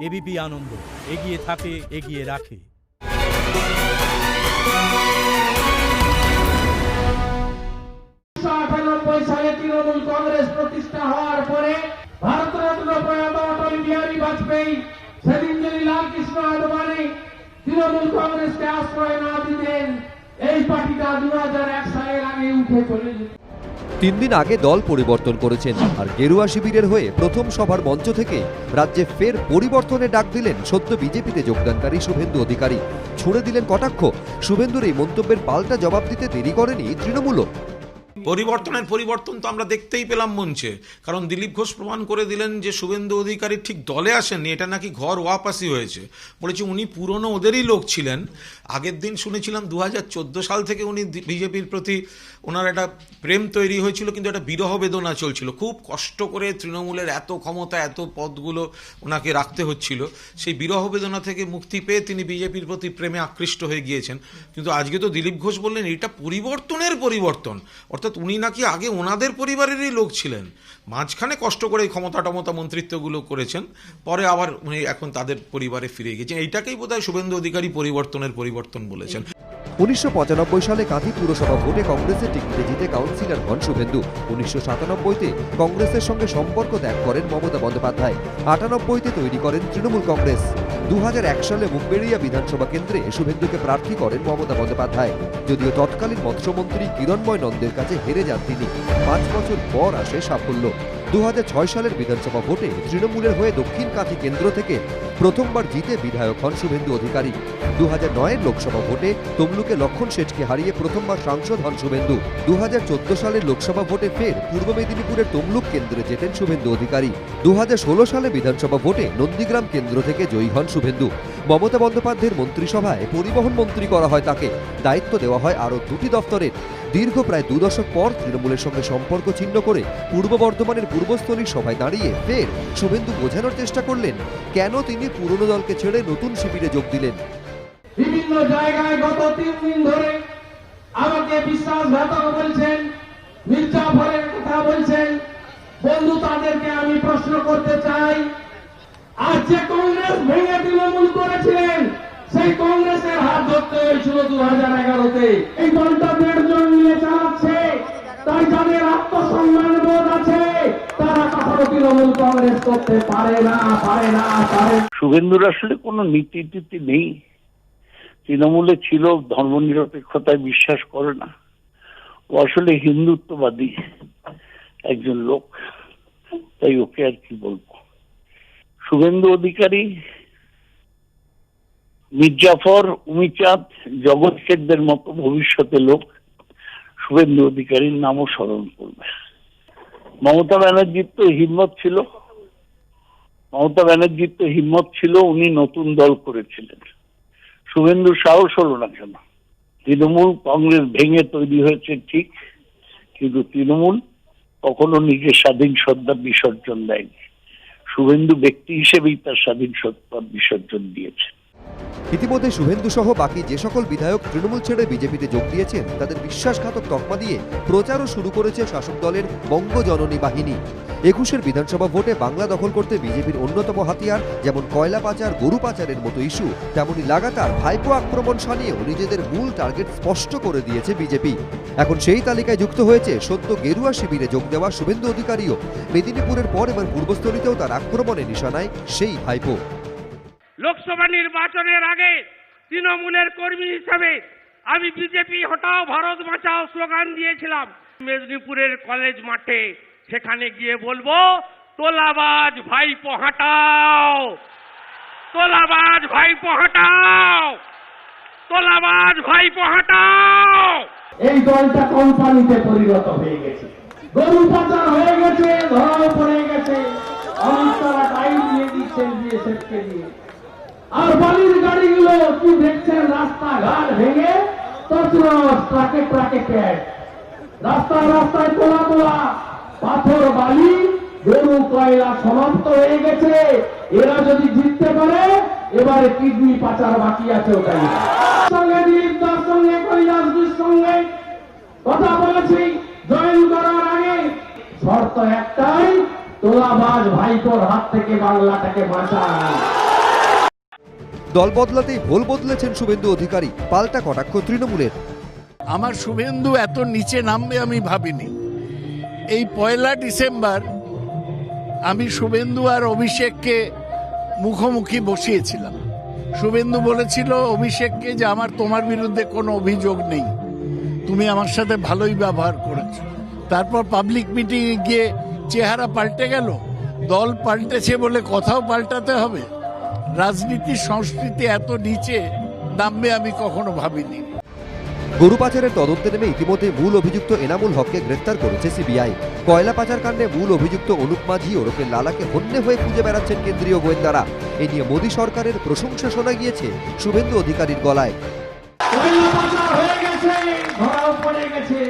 ABP আনন্দ, এগিয়ে থাকে, এগিয়ে রাখে। সালে তৃণমূল কংগ্রেস প্রতিষ্ঠা হওয়ার পরে ভারতরত্ন প্রয়াত অটল বিহারী বাজপেয়ী সেদিন যদি লালকৃষ্ণ আদবানি তৃণমূল কংগ্রেসকে আশ্রয় না দিতেন, এই পার্টিটা 2001 সালের আগে উঠে চলে যেত। 3 দিন আগে দল পরিবর্তন করেছেন, আর গেরুয়া শিবিরের হয়ে প্রথম সভার মঞ্চ থেকে রাজ্যে ফের পরিবর্তনের ডাক দিলেন সদ্য বিজেপিতে যোগদানকারী শুভেন্দু অধিকারী। ছুড়ে দিলেন কটাক্ষ। শুভেন্দুর এই মন্তব্যের পাল্টা জবাব দিতে দেরি করেনি তৃণমূলও। পরিবর্তন তো আমরা দেখতেই পেলাম মঞ্চে, কারণ দিলীপ ঘোষ প্রমাণ করে দিলেন যে শুভেন্দু অধিকারী ঠিক দলে আসেননি, এটা নাকি ঘর ওয়াপাসি হয়েছে। বলেছে উনি পুরনো ওদেরই লোক ছিলেন। আগের দিন শুনেছিলাম 2014 সাল থেকে উনি বিজেপির প্রতি ওনার একটা প্রেম তৈরি হয়েছিল, কিন্তু একটা বিরহ বেদনা চলছিল। খুব কষ্ট করে তৃণমূলের এত ক্ষমতা, এত পদগুলো ওনাকে রাখতে হচ্ছিল, সেই বিরহ বেদনা থেকে মুক্তি পেয়ে তিনি বিজেপির প্রতি প্রেমে আকৃষ্ট হয়ে গিয়েছেন। কিন্তু আজকে তো দিলীপ ঘোষ বললেন এটা পরিবর্তন, অর্থাৎ উনি নাকি আগে ওনাদের পরিবারেরই লোক ছিলেন, মাঝখানে কষ্ট করে ক্ষমতা মন্ত্রিত্বগুলো করেছেন, পরে আবার উনি এখন তাদের পরিবারে ফিরে গেছেন। এইটাকেই বোধহয় শুভেন্দু অধিকারী পরিবর্তন বলেছেন। 1995 সালে কাঁথি পুরসভা ভোটে কংগ্রেসের টিকিটে জিতে কাউন্সিলর হন শুভেন্দু। 1997-তে কংগ্রেসের সঙ্গে সম্পর্ক ত্যাগ করেন মমতা বন্দ্যোপাধ্যায়। 98-তে তৈরি করেন তৃণমূল কংগ্রেস। 2001 সালে মুখবেড়িয়া বিধানসভা কেন্দ্রে শুভেন্দুকে প্রার্থী করেন মমতা বন্দ্যোপাধ্যায়। যদিও তৎকালীন মৎস্যমন্ত্রী কিরণময় নন্দের কাছে হেরে যান তিনি। 5 বছর পর আসে সাফল্য। 2006 সালের বিধানসভা ভোটে তৃণমূলের হয়ে দক্ষিণ কাঁথি কেন্দ্র থেকে প্রথমবার জিতে বিধায়ক হন শুভেন্দু অধিকারী। 2009-এর লোকসভা ভোটে তমলুকে লক্ষণ শেঠকে হারিয়ে প্রথমবার সাংসদ হন শুভেন্দু। 2014 সালের লোকসভা ভোটে ফের পূর্ব মেদিনীপুরের তমলুক কেন্দ্রে জেতেন শুভেন্দু অধিকারী। 2016 সালে বিধানসভা ভোটে নন্দীগ্রাম কেন্দ্র থেকে জয়ী হন শুভেন্দু। মমতা বন্দ্যোপাধ্যায়ের মন্ত্রিসভায় পরিবহন মন্ত্রী করা হয় তাকে। দায়িত্ব দেওয়া হয় আরও 2টি দফতরের। দীর্ঘ প্রায় 2 দশক পর তৃণমূলের সঙ্গে সম্পর্ক ছিন্ন করে পূর্ব বর্ধমানের পূর্বস্থলীর সভায় দাঁড়িয়ে ফের শুভেন্দু বোঝানোর চেষ্টা করলেন কেন তিনি পুরনো দলকে ছেড়ে নতুন শিবিরে যোগ দিলেন। বিভিন্ন জায়গায় গত 3 দিন ধরে আমাকে বিশ্বাসঘাতক বলছেন, মির্জাফরের কথা বলছেন। বন্ধু, তাদেরকে আমি প্রশ্ন করতে চাই, আজ যে কংগ্রেস ভেঙে তৃণমূল করেছিলেন, সেই কংগ্রেসের হাত ধরতে হয়েছিল 2011-তে। এই দলটা 1.5 জন নিয়ে চালাচ্ছে, তাই যাদের আত্মসম্মান বোধ আছে তারা কখনো তৃণমূল কংগ্রেস করতে পারে না। শুভেন্দুর আসলে কোনো নীতি টিতি নেই। তৃণমূলে ছিল, ধর্মনিরপেক্ষতায় বিশ্বাস করে না। ও আসলে হিন্দুত্ববাদী একজন লোক, তাই ওকে আর কি বলবো। শুভেন্দু অধিকারী, মির্জাফর, উমিচাঁদ, জগৎ শেখদের মতো ভবিষ্যতে লোক শুভেন্দু অধিকারীর নামও স্মরণ করবে। মমতা ব্যানার্জির তো হিম্মত ছিল, উনি নতুন দল করেছিলেন। শুভেন্দুর সাহস হলো না কেন? তৃণমূল কংগ্রেস ভেঙে তৈরি হয়েছে ঠিক, কিন্তু তৃণমূল কখনো নিজের স্বাধীন সত্তা বিসর্জন দেয়নি। শুভেন্দু ব্যক্তি হিসেবেই তার স্বাধীন সত্তা বিসর্জন দিয়েছে। ইতিমধ্যে শুভেন্দু সহ বাকি যে সকল বিধায়ক তৃণমূল ছেড়ে বিজেপিতে যোগ দিয়েছেন তাদের বিশ্বাসঘাতক তকমা দিয়ে প্রচারও শুরু করেছে শাসক দলের বঙ্গজননী বাহিনী। 21-এর বিধানসভা ভোটে বাংলা দখল করতে বিজেপির অন্যতম হাতিয়ার যেমন কয়লা পাচার, গরু পাচারের মতো ইস্যু, তেমনি লাগাতার ভাইপো আক্রমণ শানিয়েও নিজেদের মূল টার্গেট স্পষ্ট করে দিয়েছে বিজেপি। এখন সেই তালিকায় যুক্ত হয়েছে সদ্য গেরুয়া শিবিরে যোগ দেওয়া শুভেন্দু অধিকারীও। মেদিনীপুরের পর এবার পূর্বস্থলীতেও তার আক্রমণে নিশানায় সেই ভাইপো। লোকসভা নির্বাচনের আগে তৃণমূলের কর্মী হিসেবে আমি বিজেপি হটাও ভারত বাঁচাও স্লোগান দিয়েছিলাম মেদিনীপুরের কলেজ মাঠে। সেখানে গিয়ে বলবো, তোলাবাজ ভাইপো হাঁটাও, তোলাবাজ ভাইপো হাঁটাও, তোলাবাজ ভাইপো হাঁটাও। এই দলটা কোম্পানিতে পরিণত হয়ে গেছে, গরু পাচার হয়ে গেছে, ধরাও পড়ে গেছে। অমিত শাহ টাইম দিয়ে দিচ্ছেন বিএসএফকে দিয়ে। আর বালির গাড়িগুলো কি দেখছেন, রাস্তাঘাট ভেঙে তছনছ, ট্রাকে প্যাড, রাস্তায় তোলা পাথর, বালি, গরু, কয়লা সমাপ্ত হয়ে গেছে। এরা যদি জিততে পারে, এবারে কিডনি পাচার বাকি আছে। ওটাই সঙ্গে দিলীপ দাস সঙ্গে কৈলাসজির সঙ্গে কথা বলেছি জয়েন করার আগে। শর্ত একটাই, তোলাবাজ ভাইপোর হাত থেকে বাংলাটাকে বাঁচান। দল বদলাতেই ভোল বদলেছেন শুভেন্দু অধিকারী, পাল্টা কটাক্ষ তৃণমূলের। আমার শুভেন্দু এত নিচে নামবে আমি ভাবিনি। এই 1 ডিসেম্বর আমি শুভেন্দু আর অভিষেককে মুখোমুখি বসিয়েছিলাম। শুভেন্দু বলেছিল অভিষেককে যে তোমার বিরুদ্ধে কোনো অভিযোগ নেই, তুমি আমার সাথে ভালোই ব্যবহার করেছো। তারপর পাবলিক মিটিংয়ে গিয়ে চেহারা পাল্টে গেল। দল পাল্টেছে বলে কথাও পাল্টাতে হবে? রাজনীতির সংস্কৃতি এত নিচে নামবে আমি কখনো ভাবিনি। গরু পাচারের তদন্তে নেমে ইতিমধ্যে মূল অভিযুক্ত এনামুল হককে গ্রেফতার করেছে সিবিআই। কয়লা পাচার কাণ্ডে মূল অভিযুক্ত অনুপ মাঝি ওরফে লালাকে হন্যে হয়ে খুঁজে বেড়াচ্ছেন কেন্দ্রীয় গোয়েন্দারা। এ নিয়ে মোদী সরকারের প্রশংসা শোনা গিয়েছে শুভেন্দু অধিকারীর গলায়। কয়লা পাচার হয়ে গেছে, ধরাও পড়ে গেছে।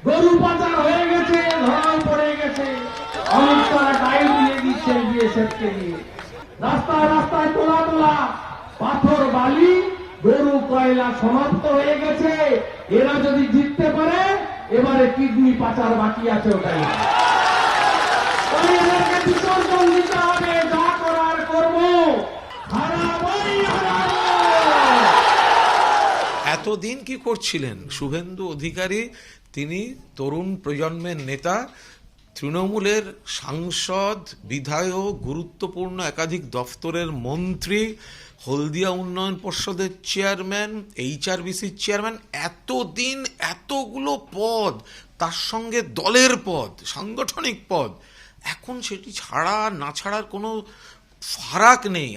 গরু পাচার হয়ে গেছে, ধরাও পড়ে গেছে। অনেক তারা টাইম দিয়ে দিচ্ছেন বিএসএফকে দিয়ে। রাস্তায় রাস্তায় তোলা তোলা পাথর বালি গরু কয়লা সমাপ্ত হয়ে গেছে। এরা যদি জিততে পারে এবারে কিডনি পাচার বাকি আছে, ওটাই এদেরকে বিসর্জন দিতে হবে। যা করার করবো, হারাবোই হারাবো। এতদিন কি করছিলেন শুভেন্দু অধিকারী? তিনি তরুণ প্রজন্মের নেতা, তৃণমূলের সাংসদ, বিধায়ক, গুরুত্বপূর্ণ একাধিক দফতরের মন্ত্রী, হলদিয়া উন্নয়ন পর্ষদের চেয়ারম্যান, HRBCর চেয়ারম্যান। এতদিন এতগুলো পদ, তার সঙ্গে দলের পদ, সাংগঠনিক পদ। এখন সেটি ছাড়া না ছাড়ার কোনো ফারাক নেই।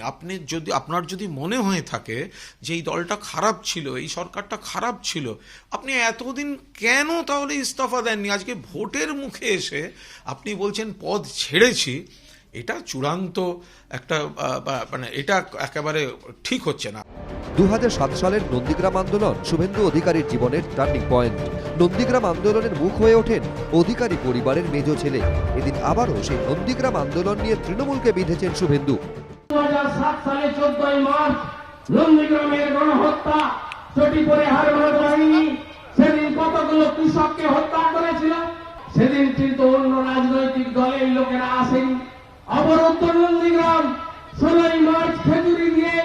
আপনার যদি মনে হয়ে থাকে যে এই দলটা খারাপ ছিল, এই সরকারটা খারাপ ছিল, আপনি এতদিন কেন তাহলে ইস্তফা দেননি? আজকে ভোটের মুখে এসে আপনি বলছেন পদ ছেড়েছি। এটা চূড়ান্ত একটা এটা একেবারে ঠিক হচ্ছে না। 2007 সালের নন্দীগ্রাম আন্দোলন শুভেন্দু অধিকারীর জীবনের টার্নিং পয়েন্ট। নন্দীগ্রাম আন্দোলনের মুখ হয়ে ওঠেন অধিকারী পরিবারের মেজ ছেলে। এদিন আবারও সেই নন্দীগ্রাম আন্দোলন নিয়ে তৃণমূলকে বিঁধেছেন শুভেন্দু। 2007 সালে 14 মার্চ নন্দীগ্রামের গণহত্যা, চটিপুরে হারমাদ বাহিনী সেদিন কতগুলো কৃষককে হত্যা করেছিল। সেদিন কিন্তু অন্য রাজনৈতিক দলের লোকেরা আসেনি। অবরুদ্ধ নন্দীগ্রাম 16 মার্চ খেজুরি দিয়ে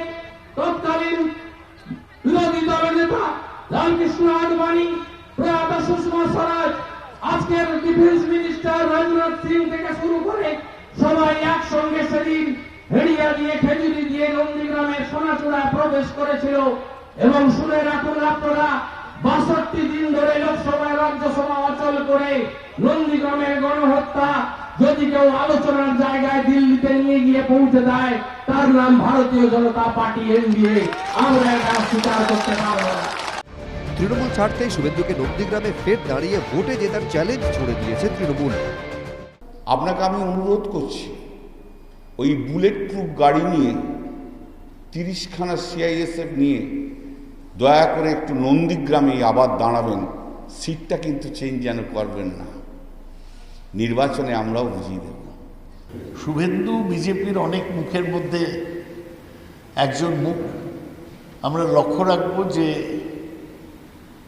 তৎকালীন বিরোধী দলের নেতা লালকৃষ্ণ আদবানি, প্রয়াত সুষমা স্বরাজ, আজকের ডিফেন্স মিনিস্টার রাজনাথ সিং থেকে শুরু করে সবাই একসঙ্গে সেদিন হেড়িয়া দিয়ে খেজুরি দিয়ে নন্দীগ্রামের সোনাচূড়া প্রবেশ করেছিল। এবং শুনে রাখুন আপনারা, 62 দিন ধরে লোকসভায় রাজ্যসভা অচল করে নন্দীগ্রামের গণহত্যা যদি কেউ আলোচনার জায়গায় দিল্লিতে নিয়ে গিয়ে পৌঁছে দেয়, তার নাম ভারতীয় জনতা পার্টি, এনডিএ। আমরা এটা স্বীকার করতে পারব না। তৃণমূল ছাড়তেই শুভেন্দুকে নন্দীগ্রামে ফের দাঁড়িয়ে ভোটে জেতার চ্যালেঞ্জ ছুড়ে দিয়েছে তৃণমূল। আপনাকে আমি অনুরোধ করছি, ওই বুলেট প্রুফ গাড়ি নিয়ে 30খানা CISF নিয়ে দয়া করে একটু নন্দীগ্রামে আবার দাঁড়াবেন। সিটটা কিন্তু চেঞ্জ যেন করবেন না, নির্বাচনে আমরাও বুঝিয়ে দেব। শুভেন্দু বিজেপির অনেক মুখের মধ্যে একজন মুখ। আমরা লক্ষ্য রাখবো যে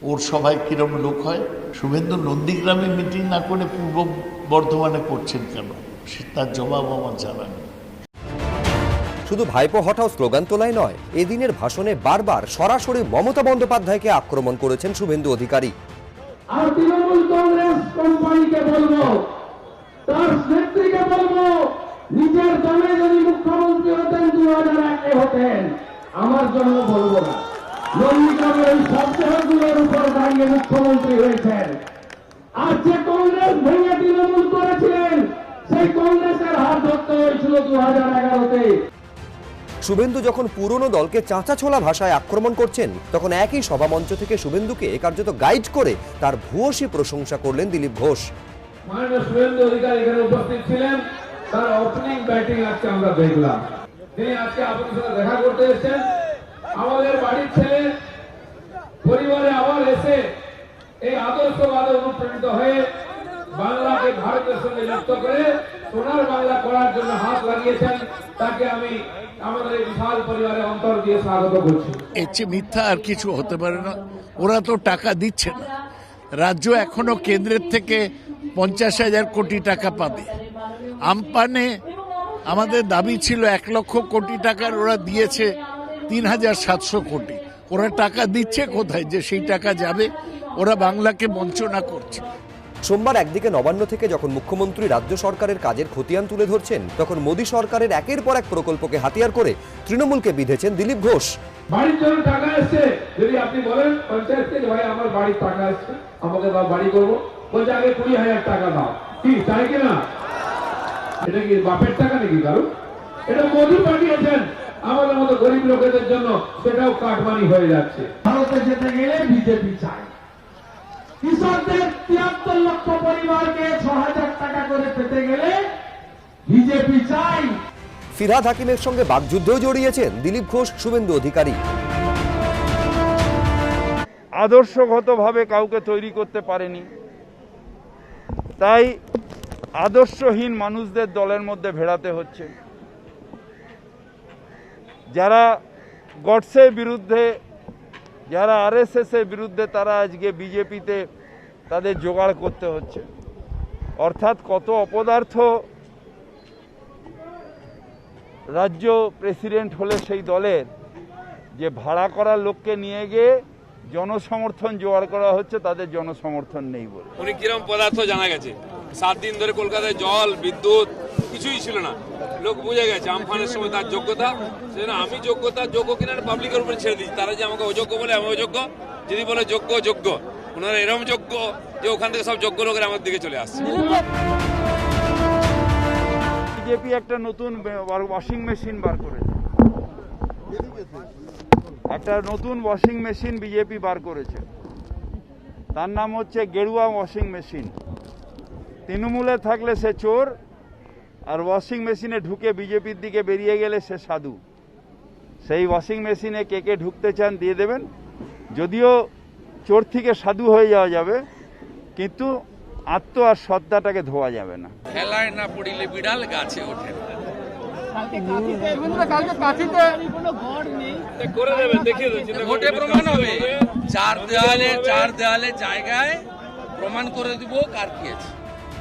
ওর সভায় কিরম লোক হয়। শুভেন্দু নন্দীগ্রামে মিটিং না করে পূর্ব বর্ধমানে করছেন কেন, তার জবাব আমার জানা নেই। শুধু ভাইপো হটাও স্লোগান তোলাই নয়, এদিনের ভাষণে বারবার সরাসরি মমতা বন্দ্যোপাধ্যায়কে আক্রমণ করেছেন শুভেন্দু অধিকারী। আর তৃণমূল কংগ্রেস কোম্পানিকে বলবো, তার নেত্রীকে বলবো, নিজের দলে যদি মুখ্যমন্ত্রী হতেন 2001-এ হতেন, আমার জন্য বলবো না। নন্দীগ্রামের ওই সবচেয়েগুলোর উপর দাঁড়িয়ে মুখ্যমন্ত্রী হয়েছেন। আর যে কংগ্রেস ভেঙে তৃণমূল করেছিলেন, সেই কংগ্রেসের হাত ধরতে হয়েছিল 2011-তে। শুভেন্দু যখন পুরনো দলকে চাঁচা ছোলা ভাষায় আক্রমণ করছেন, তখন একই সভামঞ্চ থেকে শুভেন্দুকে কার্যত গাইড করে তার ভূয়সী প্রশংসা করলেন দিলীপ ঘোষ। মাননীয় শুভেন্দু অধিকারী এখানে উপস্থিত ছিলেন, তার ওপেনিং ব্যাটিং আজকে আমরা দেখলাম। তিনি আজকে আপনাদের সাথে দেখা করতে এসেছেন। আমাদের বাড়ির ছেলে পরিবারে আবার এসে এই আদর্শবাদে অনুপ্রাণিত হয়ে বাংলাকে ভারতের সঙ্গে যুক্ত করে সোনার বাংলা করার জন্য হাত লাগিয়েছেন। তাকে আমি আমাদের এই বিশাল পরিবারে অন্তর দিয়ে স্বাগত করছি। এর চেয়ে মিথ্যা আর কিছু হতে পারে না। ওরা তো টাকা দিচ্ছে না। রাজ্য এখনো কেন্দ্রের থেকে 50,000 কোটি টাকা পাবে। আমপানে আমাদের দাবি ছিল 1 লক্ষ কোটি টাকার, ওরা দিয়েছে 3,700 কোটি। ওরা টাকা দিচ্ছে কোথায় যে সেই টাকা যাবে? ওরা বাংলাকে বঞ্চনা করছে। সোমবার একদিকে নবান্ন থেকে যখন মুখ্যমন্ত্রী রাজ্য সরকারের কাজের খতিয়ান তুলে ধরছেন, তখন মোদী সরকারের একের পর এক প্রকল্পকে হাতিয়ার করে তৃণমূলকে বিঁধেছেন দিলীপ ঘোষ। বাড়ির জন্য টাকা এসছে, যদি আপনি বলেন পঞ্চায়েত থেকে ভাই আমার বাড়ির টাকা এসছে, আমাকে দাও, বাড়ি করবো, বলছে আগে 20,000 টাকা দাও। কি তাই কিনা? এটা কি বাপের টাকা নাকি কারো? এটা মোদী পাঠিয়েছেন আমাদের মতো গরিব লোকেদের জন্য, সেটাও কাটমানি হয়ে যাচ্ছে। ভারতে যেতে গেলে বিজেপি চায়, কৃষকদের 73 লক্ষ পরিবারকে 6,000 টাকা করে পেতে গেলে বিজেপি চাই। ফিরহাদ হাকিমের সঙ্গে বাকযুদ্ধেও জড়িয়েছেন দিলীপ ঘোষ, শুভেন্দু অধিকারী। আদর্শগতভাবে কাউকে তৈরি করতে পারেনি, তাই আদর্শহীন মানুষদের দলের মধ্যে ভেড়াতে হচ্ছে। যারা গডসের বিরুদ্ধে, যারা আরএসএসের বিরুদ্ধে, তারা আজকে বিজেপিতে তাদের জোগাড় করতে হচ্ছে। অর্থাৎ কত অপদার্থ রাজ্য প্রেসিডেন্ট হলে সেই দলের, যে ভাড়া করা লোককে নিয়ে গিয়ে জনসমর্থন জোগাড় করা হচ্ছে, তাদের জনসমর্থন নেই বলে। উনি কিরম পদার্থ জানা গেছে। 7 দিন ধরে কলকাতায় জল বিদ্যুৎ কিছুই ছিল না, লোক বুঝে গেছে আমফানের সময় তার যোগ্যতা। সেজন্য আমি যোগ্য কিনা পাবলিকের উপরে ছেড়ে দিচ্ছি। তারা যে আমাকে অযোগ্য বলে আমি অযোগ্য, যদি বলে যোগ্য, ওনারা এরকম যোগ্য যে ওখান থেকে সব যোগ্য লোকের আমার দিকে চলে আসছে। বিজেপি একটা নতুন ওয়াশিং মেশিন বার করেছে, একটা নতুন ওয়াশিং মেশিন বিজেপি বার করেছে, তার নাম হচ্ছে গেরুয়া ওয়াশিং মেশিন। তৃণমূলে থাকলে সে চোর, আর ওয়াশিং মেশিনে ঢুকে বিজেপির দিকে বেরিয়ে গেলে সে সাধু। সেই ওয়াশিং মেশিনে কে কে ঢুকতে চান দিয়ে দেবেন। যদিও চোর থেকে সাধু হয়ে যাওয়া যাবে, কিন্তু আত্ম আর সত্তাটাকে ধোয়া যাবে না। খেলায় না পড়িলে বিড়াল গাছে ওঠে। করে দেবেন, দেখিয়ে দিচ্ছি, ভোটে প্রমাণ হবে। চার দেওয়ালে জায়গায় প্রমাণ করে দিব কার কি আছে।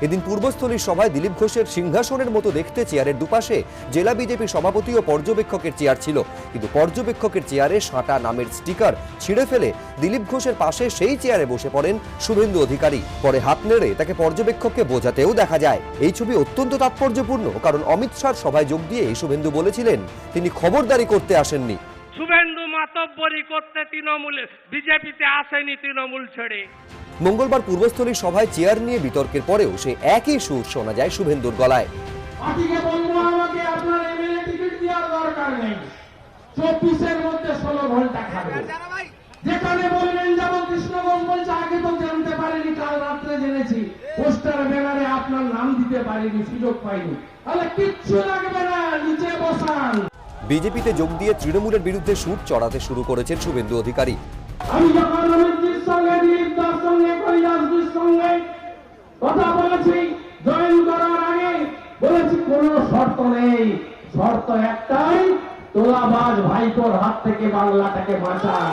এদিন পূর্বস্থলীর সভায় দিলীপ ঘোষের সিংহাসনের মতো দেখতে চেয়ারের দুপাশে জেলা বিজেপি সভাপতি ও পর্যবেক্ষকের চেয়ার ছিল, কিন্তু পর্যবেক্ষকের চেয়ারে সাঁটা নামের স্টিকার ছিঁড়ে ফেলে দিলীপ ঘোষের পাশে সেই চেয়ারে বসে পড়েন শুভেন্দু অধিকারী। পরে হাত নেড়ে তাকে পর্যবেক্ষককে বোঝাতেও দেখা যায়। এই ছবি অত্যন্ত তাৎপর্যপূর্ণ, কারণ অমিত শাহর সভায় যোগ দিয়ে শুভেন্দু বলেছিলেন তিনি খবরদারি করতে আসেননি। শুভেন্দু মাতব্বরি করতে তৃণমূলে বিজেপিতে আসেনি, তৃণমূল ছেড়ে। মঙ্গলবার পূর্বস্থলীর সভায় চেয়ার নিয়ে বিতর্কের পরেও সে একই সুর শোনা যায় শুভেন্দুর গলায়। পার্টিকে বলবো আমাকে আপনার এমএলএ টিকিট দেওয়ার দরকার নেই, 24-এর মধ্যে 16 ঘন্টা খাবে। যেখানে বলবেন, যেমন কৃষ্ণগঞ্জ বলছে আগে তো জানতে পারিনি, কাল রাত্রে জেনেছি, পোস্টার ব্যানারে আপনার নাম দিতে পারিনি, সুযোগ পাইনি। তাহলে কিচ্ছু লাগবে না, নিচে বসান। বিজেপিতে যোগ দিয়ে তৃণমূলের বিরুদ্ধে সুর চড়াতে শুরু করেছেন শুভেন্দু অধিকারী। আমি যখন অমিতজির সঙ্গে, দিলীপ দাস সঙ্গে, কৈলাসজির সঙ্গে কথা বলেছি, জয়েন করার আগে বলেছি কোন শর্ত নেই, শর্ত একটাই, তোলাবাজ ভাইপোর হাত থেকে বাংলাটাকে বাঁচান।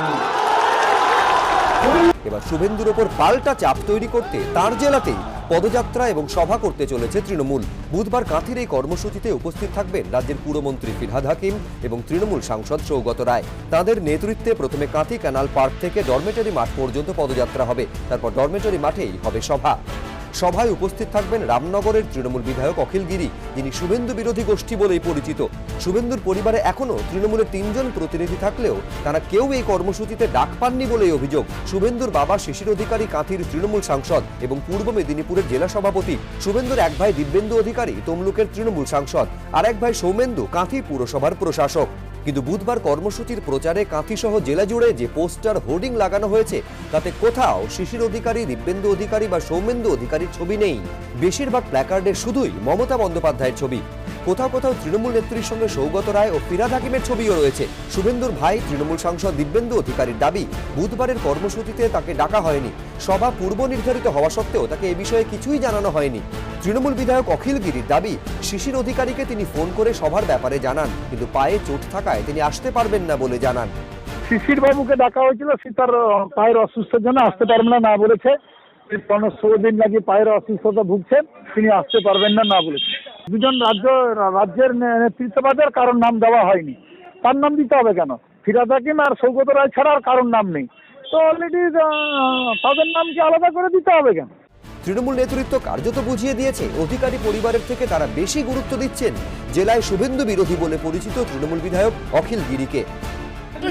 এবার শুভেন্দুর ওপর পাল্টা চাপ তৈরি করতে তার জেলাতেই পদযাত্রা এবং সভা করতে চলেছে তৃণমূল। বুধবার কাঁথির এই কর্মসূচিতে উপস্থিত থাকবেন রাজ্যের পুরমন্ত্রী ফিরহাদ হাকিম এবং তৃণমূল সাংসদ সৌগত রায়। তাদের নেতৃত্বে প্রথমে কাঁথি ক্যানাল পার্ক থেকে ডরমেটরি মাঠ পর্যন্ত পদযাত্রা হবে, তারপর ডরমেটরি মাঠেই হবে সভা। সভায় উপস্থিত থাকবেন রামনগরের তৃণমূল বিধায়ক অখিল গিরি, যিনি শুভেন্দু বিরোধী গোষ্ঠী বলেই পরিচিত। শুভেন্দুর পরিবারে এখনো তৃণমূলের 3 জন প্রতিনিধি থাকলেও তারা কেউ এই কর্মসূচিতে ডাক পাননি বলেই অভিযোগ। শুভেন্দুর বাবা শিশির অধিকারী কাঁথির তৃণমূল সাংসদ এবং পূর্ব মেদিনীপুরের জেলা সভাপতি। শুভেন্দুর এক ভাই দিব্যেন্দু অধিকারী তমলুকের তৃণমূল সাংসদ, আর এক ভাই সৌমেন্দু কাঁথি পুরসভার প্রশাসক। কিন্তু বুধবার কর্মসূচির প্রচারে কাঁথি সহ জেলা জুড়ে যে পোস্টার হোর্ডিং লাগানো হয়েছে, তাতে কোথাও শিশির অধিকারী, দিব্যেন্দু অধিকারী বা সৌমেন্দু অধিকারীর ছবি নেই। বেশিরভাগ প্ল্যাকার্ডে শুধুই মমতা বন্দ্যোপাধ্যায়ের ছবি। কোথাও কোথাও তৃণমূল নেত্রীর সঙ্গে সৌগত রায় ও ফিরহাদ হাকিমের ছবিও রয়েছে। শুভেন্দুর ভাই তৃণমূল সাংসদ দিব্যেন্দু অধিকারীর দাবি, বুধবারের কর্মসূচিতে তাকে ডাকা হয়নি। সভা পূর্ব নির্ধারিত হওয়া সত্ত্বেও তাকে এ বিষয়ে কিছুই জানানো হয়নি। তৃণমূল বিধায়ক অখিল গিরির দাবি, শিশির অধিকারীকে তিনি ফোন করে সভার ব্যাপারে জানান, কিন্তু পায়ে চোট থাকায় তিনি আসতে পারবেন না বলে জানান। শিশির বাবুকে ডাকা হয়েছিল, সে তার পায়ের অসুস্থতার জন্য আসতে পারবেন না বলেছে। 15-16 দিন লাগিয়ে পায়ের অসুস্থতা ভুগছেন, তিনি আসতে পারবেন না বলেছে। 2 জন রাজ্যের নেতৃত্ববাদের কারণ নাম দেওয়া হয়নি, তার নাম দিতে হবে কেন? ফিরহাদ হাকিম আর সৌগত রায় ছাড়া আর কারোর নাম নেই। তো অলরেডি তাদের নামকে আলাদা করে দিতে হবে কেন? তৃণমূল নেতৃত্ব কার্যত বুঝিয়ে দিয়েছে অধিকারী পরিবারের থেকে তারা বেশি গুরুত্ব দিচ্ছেন জেলায় শুভেন্দু বিরোধী বলে পরিচিত তৃণমূল বিধায়ক অখিল গিরিকে।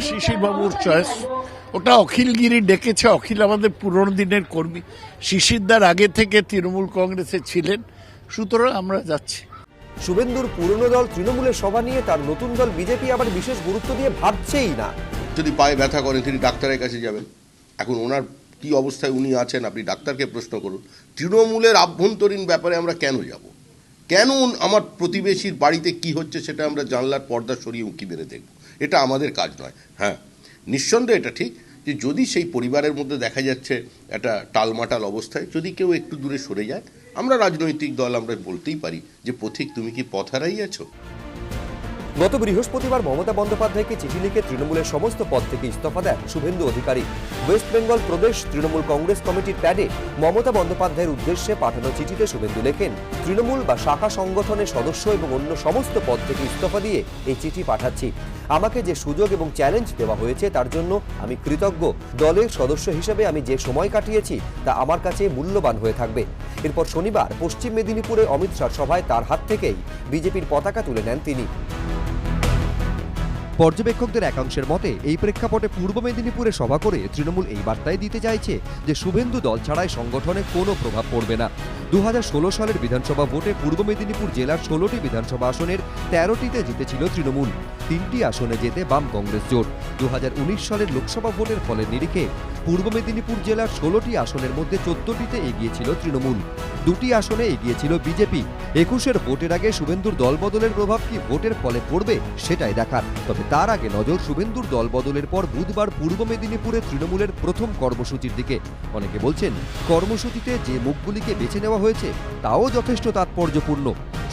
শিশির বাবুর চয়েস, ওটা অখিল গিরি ডেকেছে। অখিল আমাদের পুরনো দিনের কর্মী, শিশিরদার আগে থেকে তৃণমূল কংগ্রেসে ছিলেন, সুতরাং আমরা যাচ্ছি। শুভেন্দুর পুরনো দল তৃণমূলের সভা নিয়ে তার নতুন দল বিজেপি আবার বিশেষ গুরুত্ব দিয়ে ভাবছেই না। যদি পায়ে ব্যথা করেন তিনি ডাক্তারের কাছে যাবেন। এখন ওনার কি অবস্থায় উনি আছেন আপনি ডাক্তারকে প্রশ্ন করুন। তৃণমূলের আভ্যন্তরীণ ব্যাপারে আমরা কেন যাব? কেন আমার প্রতিবেশীর বাড়িতে কি হচ্ছে সেটা আমরা জানলার পর্দা সরিয়ে উঁকি মেরে দেখব? এটা আমাদের কাজ নয়। হ্যাঁ, নিঃসন্দেহে এটা ঠিক যে যদি সেই পরিবারের মধ্যে দেখা যাচ্ছে একটা টালমাটাল অবস্থায়, যদি কেউ একটু দূরে সরে যায়, আমরা রাজনৈতিক দল আমরা বলতেই পারি যে পথিক তুমি কি পথ হারাইয়াছো। গত বৃহস্পতিবার মমতা বন্দ্যোপাধ্যায়কে চিঠি লিখে তৃণমূলের সমস্ত পদ থেকে ইস্তফা দেন শুভেন্দু অধিকারী। ওয়েস্ট বেঙ্গল প্রদেশ তৃণমূল কংগ্রেস কমিটির প্যাডে মমতা বন্দ্যোপাধ্যায়ের উদ্দেশ্যে পাঠানো চিঠিতে শুভেন্দু লেখেন, তৃণমূল বা শাখা সংগঠনের সদস্য এবং অন্য সমস্ত পদ থেকে ইস্তফা দিয়ে এই চিঠি পাঠাচ্ছি। আমাকে যে সুযোগ এবং চ্যালেঞ্জ দেওয়া হয়েছে তার জন্য আমি কৃতজ্ঞ। দলের সদস্য হিসেবে আমি যে সময় কাটিয়েছি তা আমার কাছে মূল্যবান হয়ে থাকবে। এরপর শনিবার পশ্চিম মেদিনীপুরে অমিত শাহ সভায় তার হাত থেকেই বিজেপির পতাকা তুলে নেন তিনি। পর্যবেক্ষকদের একাংশের মতে এই প্রেক্ষাপটে পূর্ব মেদিনীপুরে সভা করে তৃণমূল এই বার্তায় দিতে চাইছে যে শুভেন্দু দল ছাড়াই সংগঠনে কোনো প্রভাব পড়বে না। 2016 সালের বিধানসভা ভোটে পূর্ব মেদিনীপুর জেলার 16টি বিধানসভা আসনের 13টিতে জিতেছিল তৃণমূল, 3টি আসনে জেতে বাম কংগ্রেস জোট। 2019 সালের লোকসভা ভোটের ফলের নিরিখে পূর্ব মেদিনীপুর জেলার 16টি আসনের মধ্যে 14টিতে এগিয়েছিল তৃণমূল, 2টি আসনে এগিয়েছিল বিজেপি। 21-এর ভোটের আগে শুভেন্দুর দলবদলের প্রভাব কি ভোটের ফলে পড়বে সেটাই দেখার। তবে তার আগে নজর শুভেন্দুর দলবদলের পর বুধবার পূর্ব মেদিনীপুরে তৃণমূলের প্রথম কর্মসূচির দিকে। অনেকে বলছেন কর্মসূচিতে যে মুখগুলিকে বেছে নেওয়া হয়েছে তাও যথেষ্ট তাৎপর্যপূর্ণ,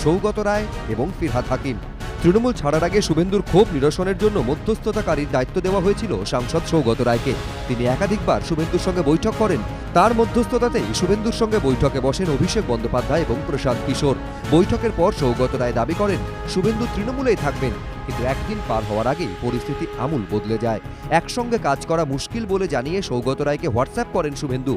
সৌগত রায় এবং ফিরহাদ হাকিম। তৃণমূল ছাড়ার আগে শুভেন্দুর ক্ষোভ নিরসনের জন্য মধ্যস্থতাকারীর দায়িত্ব দেওয়া হয়েছিল সাংসদ সৌগত রায়কে। তিনি একাধিকবার শুভেন্দুর সঙ্গে বৈঠক করেন। তার মধ্যস্থতাতেই শুভেন্দুর সঙ্গে বৈঠকে বসেন অভিষেক বন্দ্যোপাধ্যায় এবং প্রশান্ত কিশোর। বৈঠকের পর সৌগত রায় দাবি করেন শুভেন্দু তৃণমূলেই থাকবেন, কিন্তু একদিন পার হওয়ার আগেই পরিস্থিতি আমূল বদলে যায়। একসঙ্গে কাজ করা মুশকিল বলে জানিয়ে সৌগত রায়কে হোয়াটসঅ্যাপ করেন শুভেন্দু।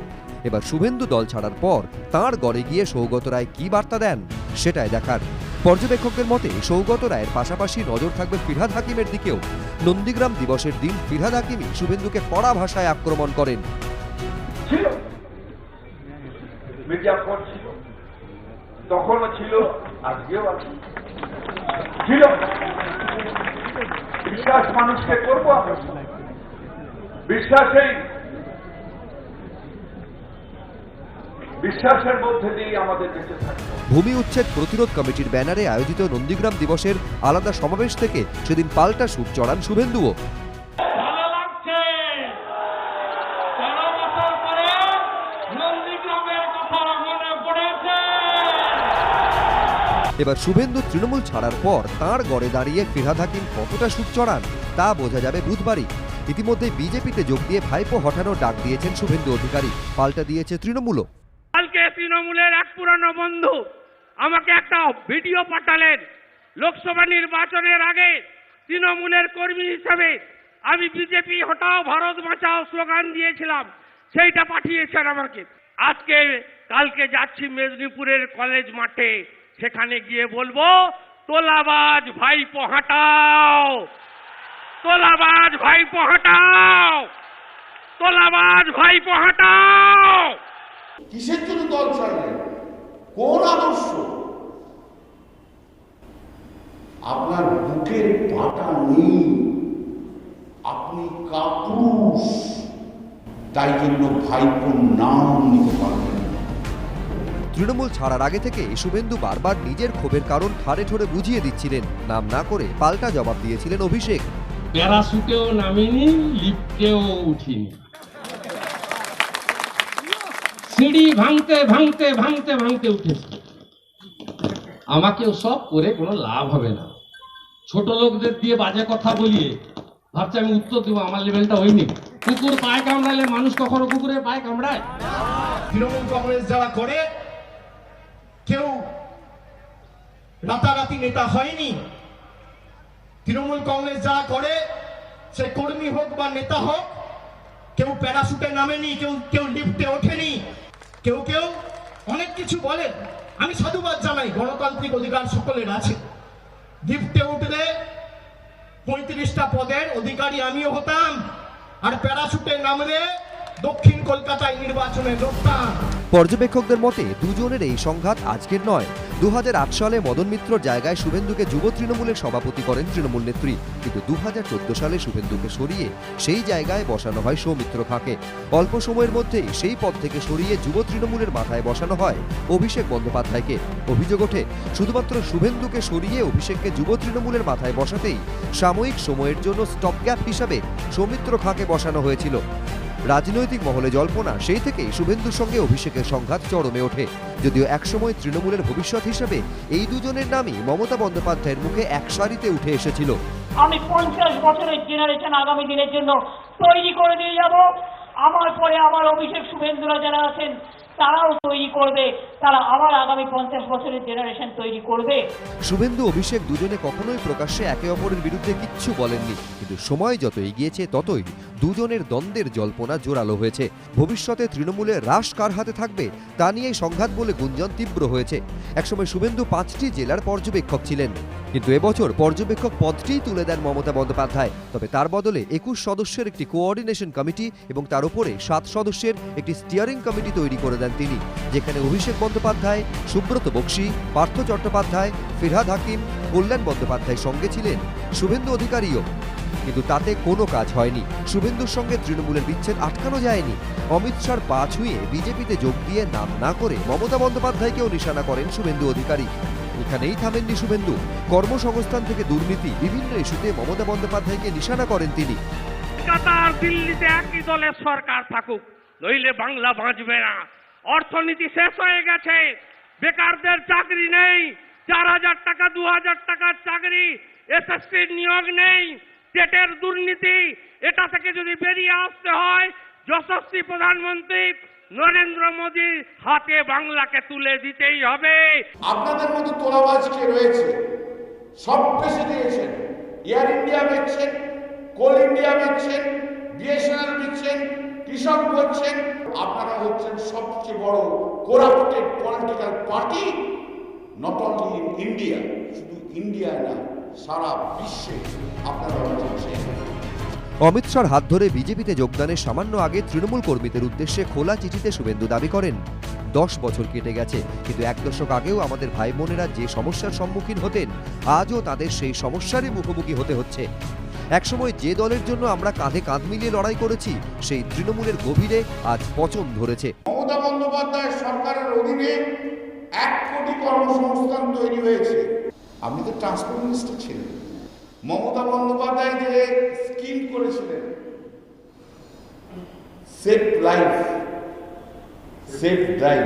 এবার শুভেন্দু দল ছাড়ার পর তাঁর গড়ে গিয়ে সৌগত রায় কি বার্তা দেন সেটাই দেখার। পর্যবেক্ষকদের মতে সৌগত রায়ের পাশাপাশি নজর থাকবে ফিরহাদ হাকিমের দিকেও। নন্দীগ্রাম দিবসের দিন ফিরহাদ হাকিমই শুভেন্দুকে কড়া ভাষায় আক্রমণ করেন। মির্জাপুর ছিল, তখনও ছিল, আজকেও আছে, ছিল। বিশ্বাস মানুষকে করবো, বিশ্বাসের মধ্যে দিয়ে আমাদের বেঁচে থাকবে। ভূমি উচ্ছেদ প্রতিরোধ কমিটির ব্যানারে আয়োজিত নন্দীগ্রাম দিবসের আলাদা সমাবেশ থেকে সেদিন পাল্টা সুর চড়ান শুভেন্দুও। এবার শুভেন্দু তৃণমূল ছাড়ার পর তাঁর গড়ে দাঁড়িয়ে ফিরহাদ হাকিম কতটা সুর চড়ান তা বোঝা যাবে বুধবারই। ইতিমধ্যে বিজেপিতে যোগ দিয়ে ভাইপো হঠানোর ডাক দিয়েছেন শুভেন্দু অধিকারী, পাল্টা দিয়েছে তৃণমূলও। কালকে তৃণমূলের এক পুরানো বন্ধু আমাকে একটা ভিডিও পাঠালেন। লোকসভা নির্বাচনের আগে তৃণমূলের কর্মী হিসেবে আমি বিজেপি হটাও ভারত বাঁচাও স্লোগান দিয়েছিলাম, সেইটা পাঠিয়েছেন আমাকে। কালকে যাচ্ছি মেদিনীপুরের কলেজ মাঠে, সেখানে গিয়ে বলবো তোলাবাজ ভাইপো হাঁটাও, তোলাবাজ ভাইপো হাঁটাও, তোলাবাজ ভাইপো হাঁটাও। কিসের জন্য দল ছাড়লেন? কোন আদর্শ? আপনার বুকের পাটা নেই, আপনি কাপুরুষ, তাই জন্য ভাইপোর নাম নিতে পারবেন। তৃণমূল ছাড়ার আগে থেকে শুভেন্দু বারবার নিজের ক্ষোভের কারণ ঠাড়ে ঠোড়ে বুঝিয়ে দিচ্ছিলেন, নাম না করে পাল্টা জবাব দিয়েছিলেন অভিষেক। প্যারাসুটেও নামিনি, লিফটেও উঠিনি, সিঁড়ি ভাঙতে ভাঙতে ভাঙতে ভাঙতে উঠেছে। আমাকেও সব করে কোনো লাভ হবে না। ছোট লোকদের দিয়ে বাজে কথা বলিয়ে ভাবছে আমি উত্তর দেবো, আমার লেভেলটা হয়নি। কুকুর পায়ে কামড়ালে মানুষ কখনো কুকুরের পায়ে কামড়ায়? তৃণমূল কংগ্রেস যারা করে কেউ রাতারাতি নেতা হয়নি। তৃণমূল কংগ্রেস যারা করে সে কর্মী হোক বা নেতা হোক, কেউ প্যারাশুটে নামেনি, কেউ লিফটে ওঠেনি, কেউ অনেক কিছু বলেন। আমি সাধুবাদ জানাই, গণতান্ত্রিক অধিকার সকলের আছে। লিফটে উঠলে 35টা পদের অধিকারী আমিও হতাম, আর প্যারাশুটে নামলে দক্ষিণ কলকাতায় নির্বাচনে লড়তাম। পর্যবেক্ষকদের মতে দুজনের এই সংঘাত আজকের নয়। 2008 সালে মদন মিত্রর জায়গায় শুভেন্দুকে যুব তৃণমূলের সভাপতি করেন তৃণমূল নেত্রী, কিন্তু 2014 সালে শুভেন্দুকে সরিয়ে সেই জায়গায় বসানো হয় সৌমিত্র খাঁকে। অল্প সময়ের মধ্যেই সেই পদ থেকে সরিয়ে যুব তৃণমূলের মাথায় বসানো হয় অভিষেক বন্দ্যোপাধ্যায়কে। অভিযোগ ওঠে শুধুমাত্র শুভেন্দুকে সরিয়ে অভিষেককে যুব তৃণমূলের মাথায় বসাতেই সাময়িক সময়ের জন্য স্টপগ্যাপ হিসাবে সৌমিত্র খাঁকে বসানো হয়েছিল। রাজনৈতিক মহলে জল্পনা সেই থেকেই শুভেন্দুর সঙ্গে অভিষেকের সংঘাত চরমে ওঠে। যদিও একসময় তৃণমূলের ভবিষ্যৎ হিসেবে এই দুজনের নামই মমতা বন্দ্যোপাধ্যায়ের মুখে এক সারিতে উঠে এসেছিল। আমি 50 বছরের জেনারেশন আগামী দিনের জন্য তৈরি করে দিয়ে যাব। আমার পরে আমার অভিষেক শুভেন্দুরা যারা আছেন তারাও তৈরি করবে, তারা আবার আগামী 50 বছরের জেনারেশন তৈরি করবে। শুভেন্দু অভিষেক দুজনে কখনোই প্রকাশ্যে একে অপরের বিরুদ্ধে কিচ্ছু বলেননি, কিন্তু সময় যত এগিয়েছে ততই দুজনের দ্বন্দ্বের জল্পনা জোরালো হয়েছে। ভবিষ্যতে তৃণমূলে রাশ কার হাতে থাকবে তা নিয়েই সংঘাত বলে গুঞ্জন তীব্র হয়েছে। একসময় শুভেন্দু 5টি জেলার পর্যবেক্ষক ছিলেন, কিন্তু এবছর পর্যবেক্ষক পদটিই তুলে দেন মমতা বন্দ্যোপাধ্যায়। তবে তার বদলে 21 সদস্যের একটি কোঅর্ডিনেশন কমিটি এবং তার উপরে 7 সদস্যের একটি স্টিয়ারিং কমিটি তৈরি করে দেন তিনি, যেখানে অভিষেক বন্দ্যোপাধ্যায়, সুব্রত বক্সি, পার্থ চট্টোপাধ্যায়, ফিরহাদ হাকিম, কল্যাণ বন্দ্যোপাধ্যায় সঙ্গে ছিলেন শুভেন্দু অধিকারীও। কিন্তু তাতে কোনো কাজ হয়নি। শুভেন্দুর সঙ্গে তৃণমূলের বিচ্ছেদ আটকানো যায়নি। অমিত শাহর পা ছুঁয়ে বিজেপিতে যোগ দিয়ে নাম না করে মমতা বন্দ্যোপাধ্যায়কেও নিশানা করেন শুভেন্দু অধিকারী। এখানেই থামেননি শুভেন্দু। কর্মসংস্থান থেকে দুর্নীতি বিভিন্ন ইস্যুতে মমতা বন্দ্যোপাধ্যায়কে নিশানা করেন তিনি। কলকাতা আর দিল্লিতে একই দলের সরকার থাকুক, নইলে বাংলা বাঁচবে না। অর্থনীতি শেষ হয়ে গেছে, বেকারদের চাকরি নেই, 4000 টাকা 2000 টাকার চাকরি, এসএসসির নিয়োগ নেই, টেটের দুর্নীতি। এটা থেকে যদি বেরিয়ে আসতে হয়, যশস্বী প্রধানমন্ত্রী নরেন্দ্র মোদীর হাতে বাংলাকে তুলে দিতেই হবে। আপনাদের মতো তোলাবাজ কে রয়েছে? সব বেশি দিয়েছেন, এয়ার ইন্ডিয়া বেচছেন, কোল ইন্ডিয়া বেচছেন, বিএসএনএল বেচছেন, কৃষক করছেন। আপনারা হচ্ছেন সবচেয়ে বড় corrupted political party, not only in India, শুধু ইন্ডিয়া না, সারা বিশ্বে আপনারা হচ্ছেন। অমিত শাহর হাত ধরে বিজেপিতে যোগদানের সামান্য আগে তৃণমূল কর্মীদের উদ্দেশ্যে খোলা চিঠিতে শুভেন্দু দাবি করেন, 10 বছর কেটে গেছে, কিন্তু 1 দশক আগেও আমাদের ভাই বোনেরা যে সমস্যার সম্মুখীন হতেন আজও তাদের সেই সমস্যারই মুখোমুখি হতে হচ্ছে। একসময় যে দলের জন্য আমরা কাঁধে কাঁধ মিলিয়ে লড়াই করেছি সেই তৃণমূলের গভীরে আজ পচন ধরেছে। মমতা বন্দ্যোপাধ্যায় সরকারের অধীনে 1 কোটি কর্মসংস্থান তৈরি হয়েছে। আপনি তো ট্রান্সপোর্ট মিনিস্টার ছিলেন। মমতা বন্দ্যোপাধ্যায় যে স্কিম করেছিলেন, সেভ লাইফ, সেভ ড্রাইভ,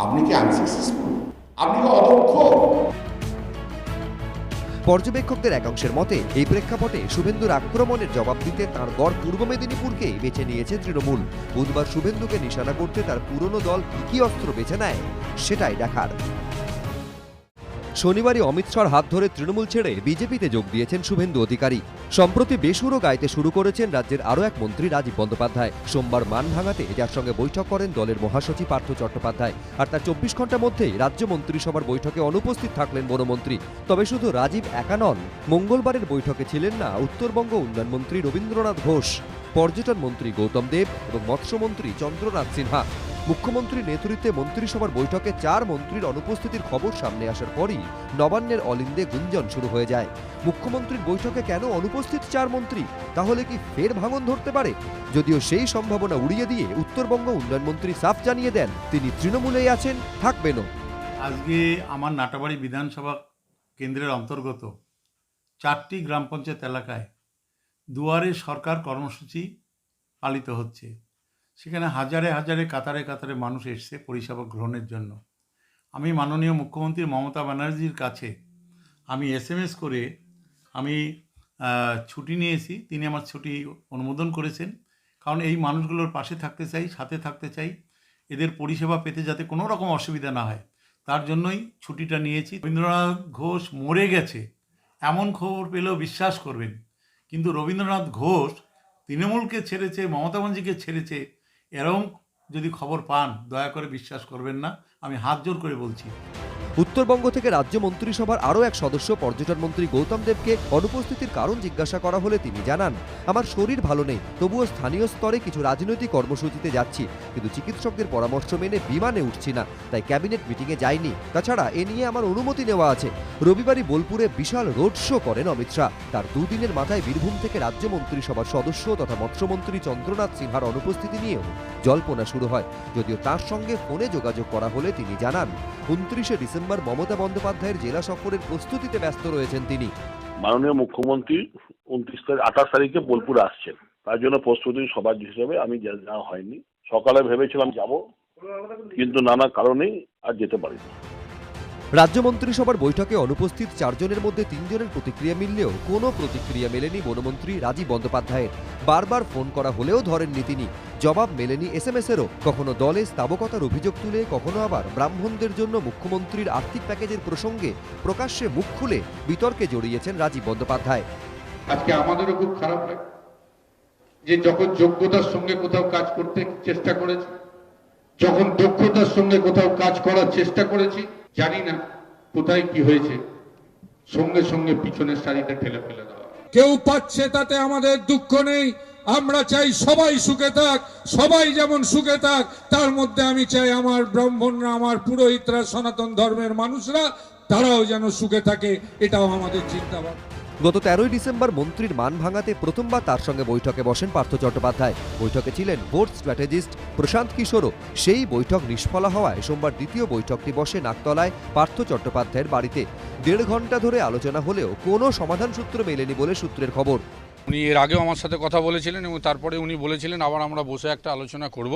আপনি কি আনসাকসেসফুল? আপনি কি অদক্ষ? পর্যবেক্ষকদের একাংশের মতে এই প্রেক্ষাপটে শুভেন্দুর আক্রমণের জবাব দিতে তাঁর গড় পূর্ব মেদিনীপুরকেই বেছে নিয়েছে তৃণমূল। বুধবার শুভেন্দুকে নিশানা করতে তার পুরনো দল কি অস্ত্র বেছে নেয় সেটাই দেখার। শনিবারই অমিত শাহর হাত ধরে তৃণমূল ছেড়ে বিজেপিতে যোগ দিয়েছেন শুভেন্দু অধিকারী। সম্প্রতি বেসুরো গাইতে শুরু করেছেন রাজ্যের আরও এক মন্ত্রী রাজীব বন্দ্যোপাধ্যায়। সোমবার মানভাঙাতে যার সঙ্গে বৈঠক করেন দলের মহাসচিব পার্থ চট্টোপাধ্যায়, আর তার 24 ঘন্টার মধ্যেই রাজ্য মন্ত্রিসভার বৈঠকে অনুপস্থিত থাকলেন বনমন্ত্রী। তবে শুধু রাজীব একা নন, মঙ্গলবারের বৈঠকে ছিলেন না উত্তরবঙ্গ উন্নয়ন মন্ত্রী রবীন্দ্রনাথ ঘোষ, পর্যটন মন্ত্রী গৌতম দেব এবং মৎস্যমন্ত্রী চন্দ্রনাথ সিনহা। মুখ্যমন্ত্রীর নেতৃত্বে মন্ত্রিসভার বৈঠকে 4 মন্ত্রীর অনুপস্থিতির খবর সামনে আসার পরই নবান্নের অলিন্দে গুঞ্জন শুরু হয়ে যায়। মুখ্যমন্ত্রীর বৈঠকে কেন অনুপস্থিত 4 মন্ত্রী? তাহলে কি ফের ভাঙন ধরতে পারে? যদিও সেই সম্ভাবনা উড়িয়ে দিয়ে উত্তরবঙ্গ উন্নয়ন মন্ত্রী সাফ জানিয়ে দেন তিনি তৃণমূলেই আছেন, থাকবেনও। আজকে আমার নাটাবাড়ি বিধানসভা কেন্দ্রের অন্তর্গত 4টি গ্রাম পঞ্চায়েত এলাকায় দুয়ারে সরকার কর্মসূচি পালিত হচ্ছে। সেখানে হাজারে হাজারে কাতারে কাতারে মানুষ এসছে পরিষেবা গ্রহণের জন্য। আমি মাননীয় মুখ্যমন্ত্রী মমতা ব্যানার্জির কাছে আমি SMS করে আমি ছুটি নিয়েছি, তিনি আমার ছুটি অনুমোদন করেছেন। কারণ এই মানুষগুলোর পাশে থাকতে চাই, সাথে থাকতে চাই, এদের পরিষেবা পেতে যাতে কোনো রকম অসুবিধা না হয়, তার জন্যই ছুটিটা নিয়েছি। রবীন্দ্রনাথ ঘোষ মরে গেছে এমন খবর পেলেও বিশ্বাস করবেন কিন্তু রবীন্দ্রনাথ ঘোষ তৃণমূলকে ছেড়েছে, মমতা ব্যানার্জিকে ছেড়েছে, এরকম যদি খবর পান দয়া করে বিশ্বাস করবেন না, আমি হাত জোর করে বলছি। উত্তরবঙ্গ থেকে রাজ্য মন্ত্রিসভার আরও এক সদস্য পর্যটন মন্ত্রী গৌতম দেবকে অনুপস্থিতির কারণ জিজ্ঞাসা করা হলে তিনি জানান, আমার শরীর ভালো নেই, তবুও স্থানীয় স্তরে কিছু রাজনৈতিক কর্মসূচিতে যাচ্ছি, কিন্তু চিকিৎসকদের পরামর্শ মেনে বিমানে উঠছি না, তাই ক্যাবিনেট মিটিংয়ে যাইনি। তাছাড়া এ নিয়ে আমার অনুমতি নেওয়া আছে। রবিবারই বোলপুরে বিশাল রোড শো করেন অমিত শাহ। তার দুদিনের মাথায় বীরভূম থেকে রাজ্য মন্ত্রিসভার সদস্য তথা মৎস্যমন্ত্রী চন্দ্রনাথ সিনহার অনুপস্থিতি নিয়েও জল্পনা শুরু হয়। যদিও তার সঙ্গে ফোনে যোগাযোগ করা হলে তিনি জানান, 29শে ডিসেম্বর মমতা বন্দ্যোপাধ্যায়ের জেলা সফরের প্রস্তুতিতে ব্যস্ত রয়েছেন তিনি। মাননীয় মুখ্যমন্ত্রী 28 তারিখে বোলপুরে আসছেন, তার জন্য প্রস্তুতি সবার হিসেবে আমি যাওয়া হয়নি। সকালে ভেবেছিলাম যাব, কিন্তু নানা কারণেই আর যেতে পারিনি। রাজ্য মন্ত্রিসভার বৈঠকে অনুপস্থিত 4 জনের মধ্যে 3 জনের প্রতিক্রিয়া মিললেও কোনো প্রতিক্রিয়া মেলেনি বনমন্ত্রী রাজীব বন্দ্যোপাধ্যায়ের। বারবার ফোন করা হলেও ধরেননি তিনি। জবাব মেলেনি SMS-এরও। কখনো দলে স্থাবকতার অভিযোগ তুলে, কখনো আবার ব্রাহ্মণদের জন্য মুখ্যমন্ত্রীর আর্থিক প্যাকেজের প্রসঙ্গে প্রকাশ্যে মুখ খুলে বিতর্কে জড়িয়েছেন রাজীব বন্দ্যোপাধ্যায়। আজকে আমাদেরও খুব খারাপ লাগে যে যখন যোগ্যতার সঙ্গে কোথাও কাজ করতে চেষ্টা করেছি, যখন দক্ষতার সঙ্গে কোথাও কাজ করার চেষ্টা করেছি, জানি না কোথায় কি হয়েছে, সঙ্গে সঙ্গে পিছনের সারিটা ঠেলে ফেলে দেওয়া। কেউ পাচ্ছে তাতে আমাদের দুঃখ নেই। আমরা চাই সবাই সুখে থাক, সবাই যেমন সুখে থাক। তার মধ্যে আমি চাই আমার ব্রাহ্মণরা, আমার পুরোহিতরা, সনাতন ধর্মের মানুষরা, তারাও যেন সুখে থাকে, এটাও আমাদের চিন্তাভাবনা। গত 13ই ডিসেম্বর মন্ত্রীর মান ভাঙাতে প্রথমবার তার সঙ্গে বৈঠকে বসেন পার্থ চট্টোপাধ্যায়। বৈঠকে ছিলেন বোর্ড স্ট্র্যাটেজিস্ট প্রশান্ত কিশোরও। সেই বৈঠক নিষ্ফলা হওয়ায় সোমবার দ্বিতীয় বৈঠকটি বসে নাকতলায় পার্থ চট্টোপাধ্যায়ের বাড়িতে। 1.5 ঘন্টা ধরে আলোচনা হলেও কোনো সমাধান সূত্র মেলেনি বলে সূত্রের খবর। উনি এর আগেও আমার সাথে কথা বলেছিলেন এবং তারপরে উনি বলেছিলেন আবার আমরা বসে একটা আলোচনা করব,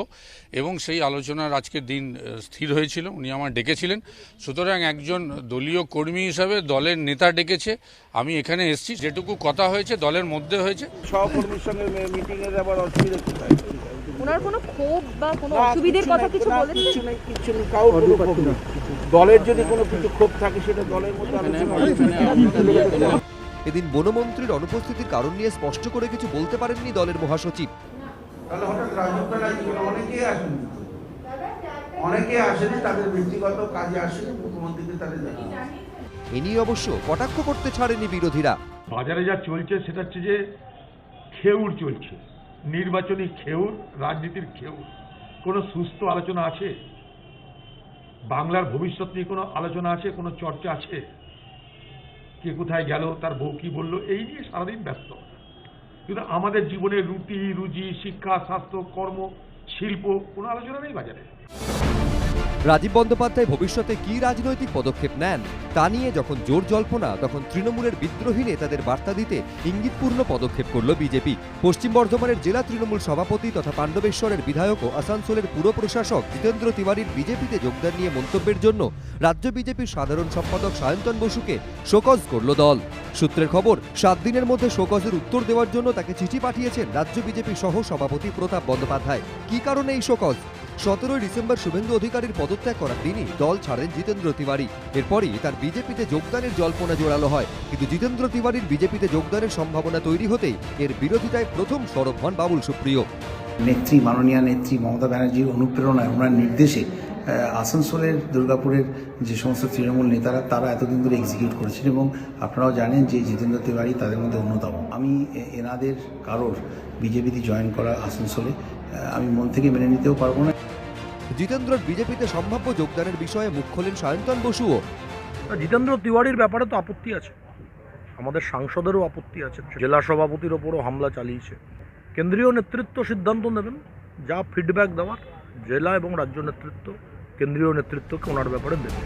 এবং সেই আলোচনার আজকের দিন স্থির হয়েছিল। উনি আমার ডেকেছিলেন, সুতরাং একজন দলীয় কর্মী হিসাবে দলের নেতা ডেকেছে, আমি এখানে এসেছি। যেটুকু কথা হয়েছে দলের মধ্যে হয়েছে। সহকর্মীর সঙ্গে মিটিং এর আবার অসুবিধা কোথায়? ওনার কোনো ক্ষোভ বা কোনো অসুবিধার কথা কিছু বলেছেন? কিছু নেই, কাউর কোনো ক্ষোভ নেই। দলের যদি কোনো কিছু ক্ষোভ থাকে সেটা দলের মধ্যে আলোচনা। এদিন বনমন্ত্রীর অনুপস্থিতির কারণ নিয়ে স্পষ্ট করে কিছু বলতে পারেননি দলের মহাসচিব। এ নিয়ে অবশ্য কটাক্ষ করতে ছাড়েনি বিরোধীরা। বাজারে যা চলছে সেটা হচ্ছে যে খেউর চলছে, নির্বাচনী খেউর, রাজনীতির খেউর। কোনো সুস্থ আলোচনা আছে? বাংলার ভবিষ্যৎ নিয়ে কোনো আলোচনা আছে? কোনো চর্চা আছে? কে কোথায় গেল, তার বউ কি বললো, এই নিয়ে সারাদিন ব্যস্ত। কিন্তু আমাদের জীবনের রুটি রুজি, শিক্ষা, স্বাস্থ্য, কর্ম, শিল্প, কোনো আলোচনা নেই বাজারে। রাজীব বন্দ্যোপাধ্যায় ভবিষ্যতে কি রাজনৈতিক পদক্ষেপ নেন তা নিয়ে যখন জোর জল্পনা, তখন তৃণমূলের বিদ্রোহী নেতাদের বার্তা দিতে ইঙ্গিতপূর্ণ পদক্ষেপ করল বিজেপি। পশ্চিম বর্ধমানের জেলা তৃণমূল সভাপতি তথা পাণ্ডবেশ্বরের বিধায়ক ও আসানসোলের পুর প্রশাসক জিতেন্দ্র তিওয়ারির বিজেপিতে যোগদান নিয়ে মন্তব্যের জন্য রাজ্য বিজেপির সাধারণ সম্পাদক সায়ন্তন বসুকে শোকজ করল দল। সূত্রের খবর, 7 দিনের মধ্যে শোকজের উত্তর দেওয়ার জন্য তাকে চিঠি পাঠিয়েছেন রাজ্য বিজেপি সহ সভাপতি প্রতাপ বন্দ্যোপাধ্যায়। কি কারণে এই শোকজ? 17 ডিসেম্বর শুভেন্দু অধিকারীর পদত্যাগ করার দিনই দল ছাড়েন জিতেন্দ্র তিওয়ারি। এরপরই তার বিজেপিতে যোগদানের জল্পনা জোরালো হয়, কিন্তু জিতেন্দ্র তিওয়ারির বিজেপিতে যোগদানের সম্ভাবনা তৈরি হতেই এর বিরোধিতায় প্রথম সরব হন বাবুল সুপ্রিয়। নেত্রী, মাননীয় নেত্রী মমতা ব্যানার্জির অনুপ্রেরণায়, ওনার নির্দেশে আসানসোলের, দুর্গাপুরের যে সমস্ত তৃণমূল নেতারা, তারা এতদিন ধরে এক্সিকিউট করেছেন, এবং আপনারাও জানেন যে জিতেন্দ্র তিওয়ারি তাদের মধ্যে অন্যতম। আমি এনাদের কারোর বিজেপিতে জয়েন করা আসানসোলে আমি মন থেকে মেনে নিতেও পারবো না। জিতেন্দ্রর বিজেপিতে সম্ভাব্য যোগদানের বিষয়ে মুখ খোলেন সায়ন্তন বসুও। জিতেন্দ্র তিওয়ারির ব্যাপারে তো আপত্তি আছে, আমাদের সাংসদেরও আপত্তি আছে। জেলা সভাপতির ওপরও হামলা চালিয়েছে। কেন্দ্রীয় নেতৃত্ব সিদ্ধান্ত নেবেন, যা ফিডব্যাক দেওয়ার জেলা এবং রাজ্য নেতৃত্ব কেন্দ্রীয় নেতৃত্বকে ওনার ব্যাপারে দেবে।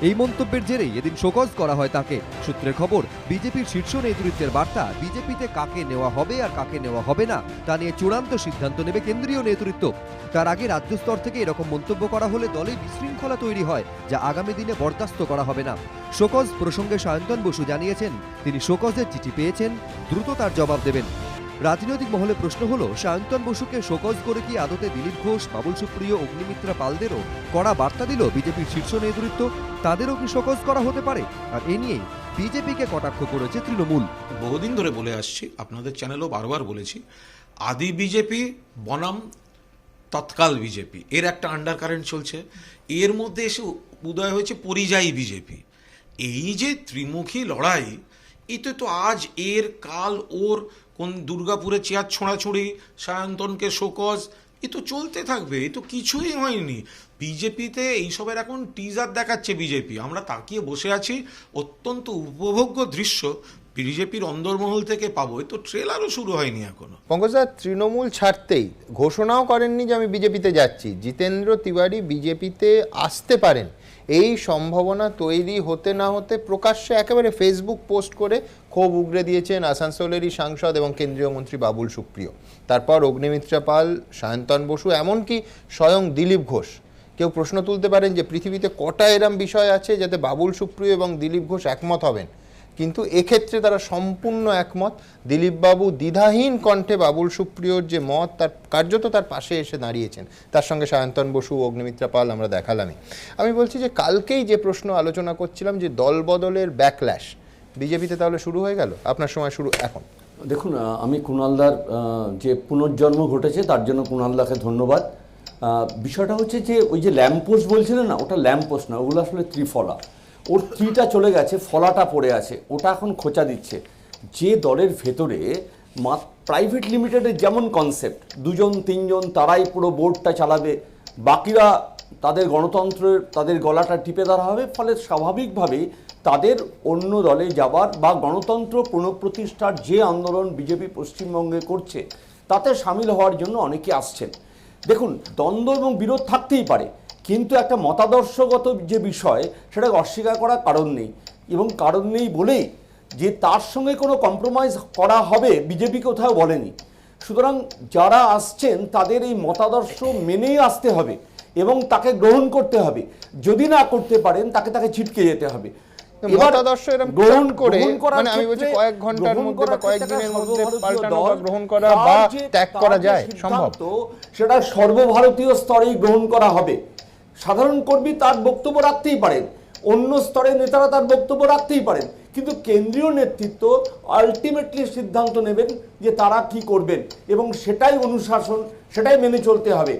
এই মন্তব্যের জেরেই এদিন শোকজ করা হয় তাকে। সূত্রের খবর, বিজেপির শীর্ষ নেতৃত্বের বার্তা, বিজেপিতে কাকে নেওয়া হবে আর কাকে নেওয়া হবে না তা নিয়ে চূড়ান্ত সিদ্ধান্ত নেবে কেন্দ্রীয় নেতৃত্ব। তার আগে রাজ্য স্তর থেকে এরকম মন্তব্য করা হলে দলে বিশৃঙ্খলা তৈরি হয়, যা আগামী দিনে বরদাস্ত করা হবে না। শোকজ প্রসঙ্গে সায়ন্তন বসু জানিয়েছেন, তিনি শোকজের চিঠি পেয়েছেন, দ্রুত তার জবাব দেবেন। রাজনৈতিক মহলে প্রশ্ন হলো, সায়ন্তন বসুকে শোকজ করে কি আদতে দিলীপ ঘোষ, বাবুল সুপ্রিয়, অগ্নিমিত্রা পালদেরও কড়া বার্তা দিল বিজেপির শীর্ষ নেতৃত্ব? তাদেরও কি শোকজ করা হতে পারে? আর এ নিয়েই বিজেপিকে কটাক্ষ করেছে তৃণমূল। বহুদিন ধরে বলে আসছি, আপনাদের চ্যানেলও বারবার বলেছি, আদি বিজেপি বনাম তৎকাল বিজেপি এর একটা আন্ডার কারেন্ট চলছে। এর মধ্যে এসে উদয় হয়েছে পরিযায়ী বিজেপি। এই যে ত্রিমুখী লড়াই, এতে তো আজ এর কাল ওর, কোন দুর্গাপুরে চেয়ার ছোঁড়াছুড়ি, সায়ন্তনকে শোকজ, এ তো চলতে থাকবে, এ তো কিছুই হয়নি। বিজেপিতে এইসবের এখন টিজার দেখাচ্ছে বিজেপি, আমরা তাকিয়ে বসে আছি। অত্যন্ত উপভোগ্য দৃশ্য বিজেপির অন্দরমহল থেকে পাবো, এ তো ট্রেলারও শুরু হয়নি এখনো। পঙ্কজদা, তৃণমূল ছাড়তেই ঘোষণাও করেননি যে আমি বিজেপিতে যাচ্ছি। জিতেন্দ্র তিওয়ারি বিজেপিতে আসতে পারেন, এই সম্ভাবনা তৈরি হতে না হতে প্রকাশ্যে একেবারে ফেসবুক পোস্ট করে ক্ষোভ উগরে দিয়েছেন আসানসোলেরই সাংসদ এবং কেন্দ্রীয় মন্ত্রী বাবুল সুপ্রিয়। তারপর অগ্নিমিত্রা পাল, সায়ন্তন বসু, এমনকি স্বয়ং দিলীপ ঘোষ। কেউ প্রশ্ন তুলতে পারেন যে পৃথিবীতে কটা এরম বিষয় আছে যাতে বাবুল সুপ্রিয় এবং দিলীপ ঘোষ একমত হবেন, কিন্তু এক্ষেত্রে তারা সম্পূর্ণ একমত। দিলীপবাবু দ্বিধাহীন কণ্ঠে বাবুল সুপ্রিয়র যে মত, তার কার্যত তার পাশে এসে দাঁড়িয়েছেন। তার সঙ্গে সায়ন্তন বসু, অগ্নিমিত্রা পাল আমরা দেখালামই। আমি বলছি যে কালকেই যে প্রশ্ন আলোচনা করছিলাম যে দলবদলের ব্যাকল্যাশ বিজেপিতে তাহলে শুরু হয়ে গেল, আপনার সময় শুরু এখন। দেখুন, আমি কুণালদার যে পুনর্জন্ম ঘটেছে তার জন্য কুণালদাকে ধন্যবাদ। বিষয়টা হচ্ছে যে ওই যে ল্যাম্পপোস্ট বলছিলেন না, ওটা ল্যাম্পপোস্ট না, ওগুলো আসলে ত্রিফলা। ওর ত্রিটা চলে গেছে, ফলাটা পড়ে আছে, ওটা এখন খোঁচা দিচ্ছে। যে দলের ভেতরে প্রাইভেট লিমিটেডের যেমন কনসেপ্ট, দুজন তিনজন তারাই পুরো বোর্ডটা চালাবে, বাকিরা তাদের গণতন্ত্রের তাদের গলাটা টিপে ধরা হবে, ফলে স্বাভাবিকভাবেই তাদের অন্য দলে যাবার বা গণতন্ত্র পুনঃপ্রতিষ্ঠার যে আন্দোলন বিজেপি পশ্চিমবঙ্গে করছে তাতে সামিল হওয়ার জন্য অনেকে আসছেন। দেখুন, দ্বন্দ্ব এবং বিরোধ থাকতেই পারে, কিন্তু একটা মতাদর্শগত যে বিষয় সেটাকে অস্বীকার করার কারণ নেই, এবং কারণ নেই বলেই যে তার সঙ্গে কোনো কম্প্রোমাইজ করা হবে বিজেপি কোথাও বলেনি। সুতরাং যারা আসছেন তাদের এই মতাদর্শ মেনেই আসতে হবে এবং তাকে গ্রহণ করতে হবে। যদি না করতে পারেন তাকে ছিটকে যেতে হবে। মতাদর্শ এরকম গ্রহণ করে, মানে আমি বলছি কয়েক ঘন্টার মধ্যে বা কয়েকদিনের মধ্যে পাল্টানো বা গ্রহণ করা বা ত্যাগ করা যায় সম্ভব, সেটা সর্বভারতীয় স্তরেই গ্রহণ করা হবে। সাধারণ কর্মী তার বক্তব্য রাখতেই পারেন, অন্য স্তরের নেতারা তার বক্তব্য রাখতেই পারেন, কিন্তু কেন্দ্রীয় নেতৃত্ব আলটিমেটলি সিদ্ধান্ত নেবেন যে তারা কি করবেন, এবং সেটাই অনুশাসন, সেটাই মেনে চলতে হবে।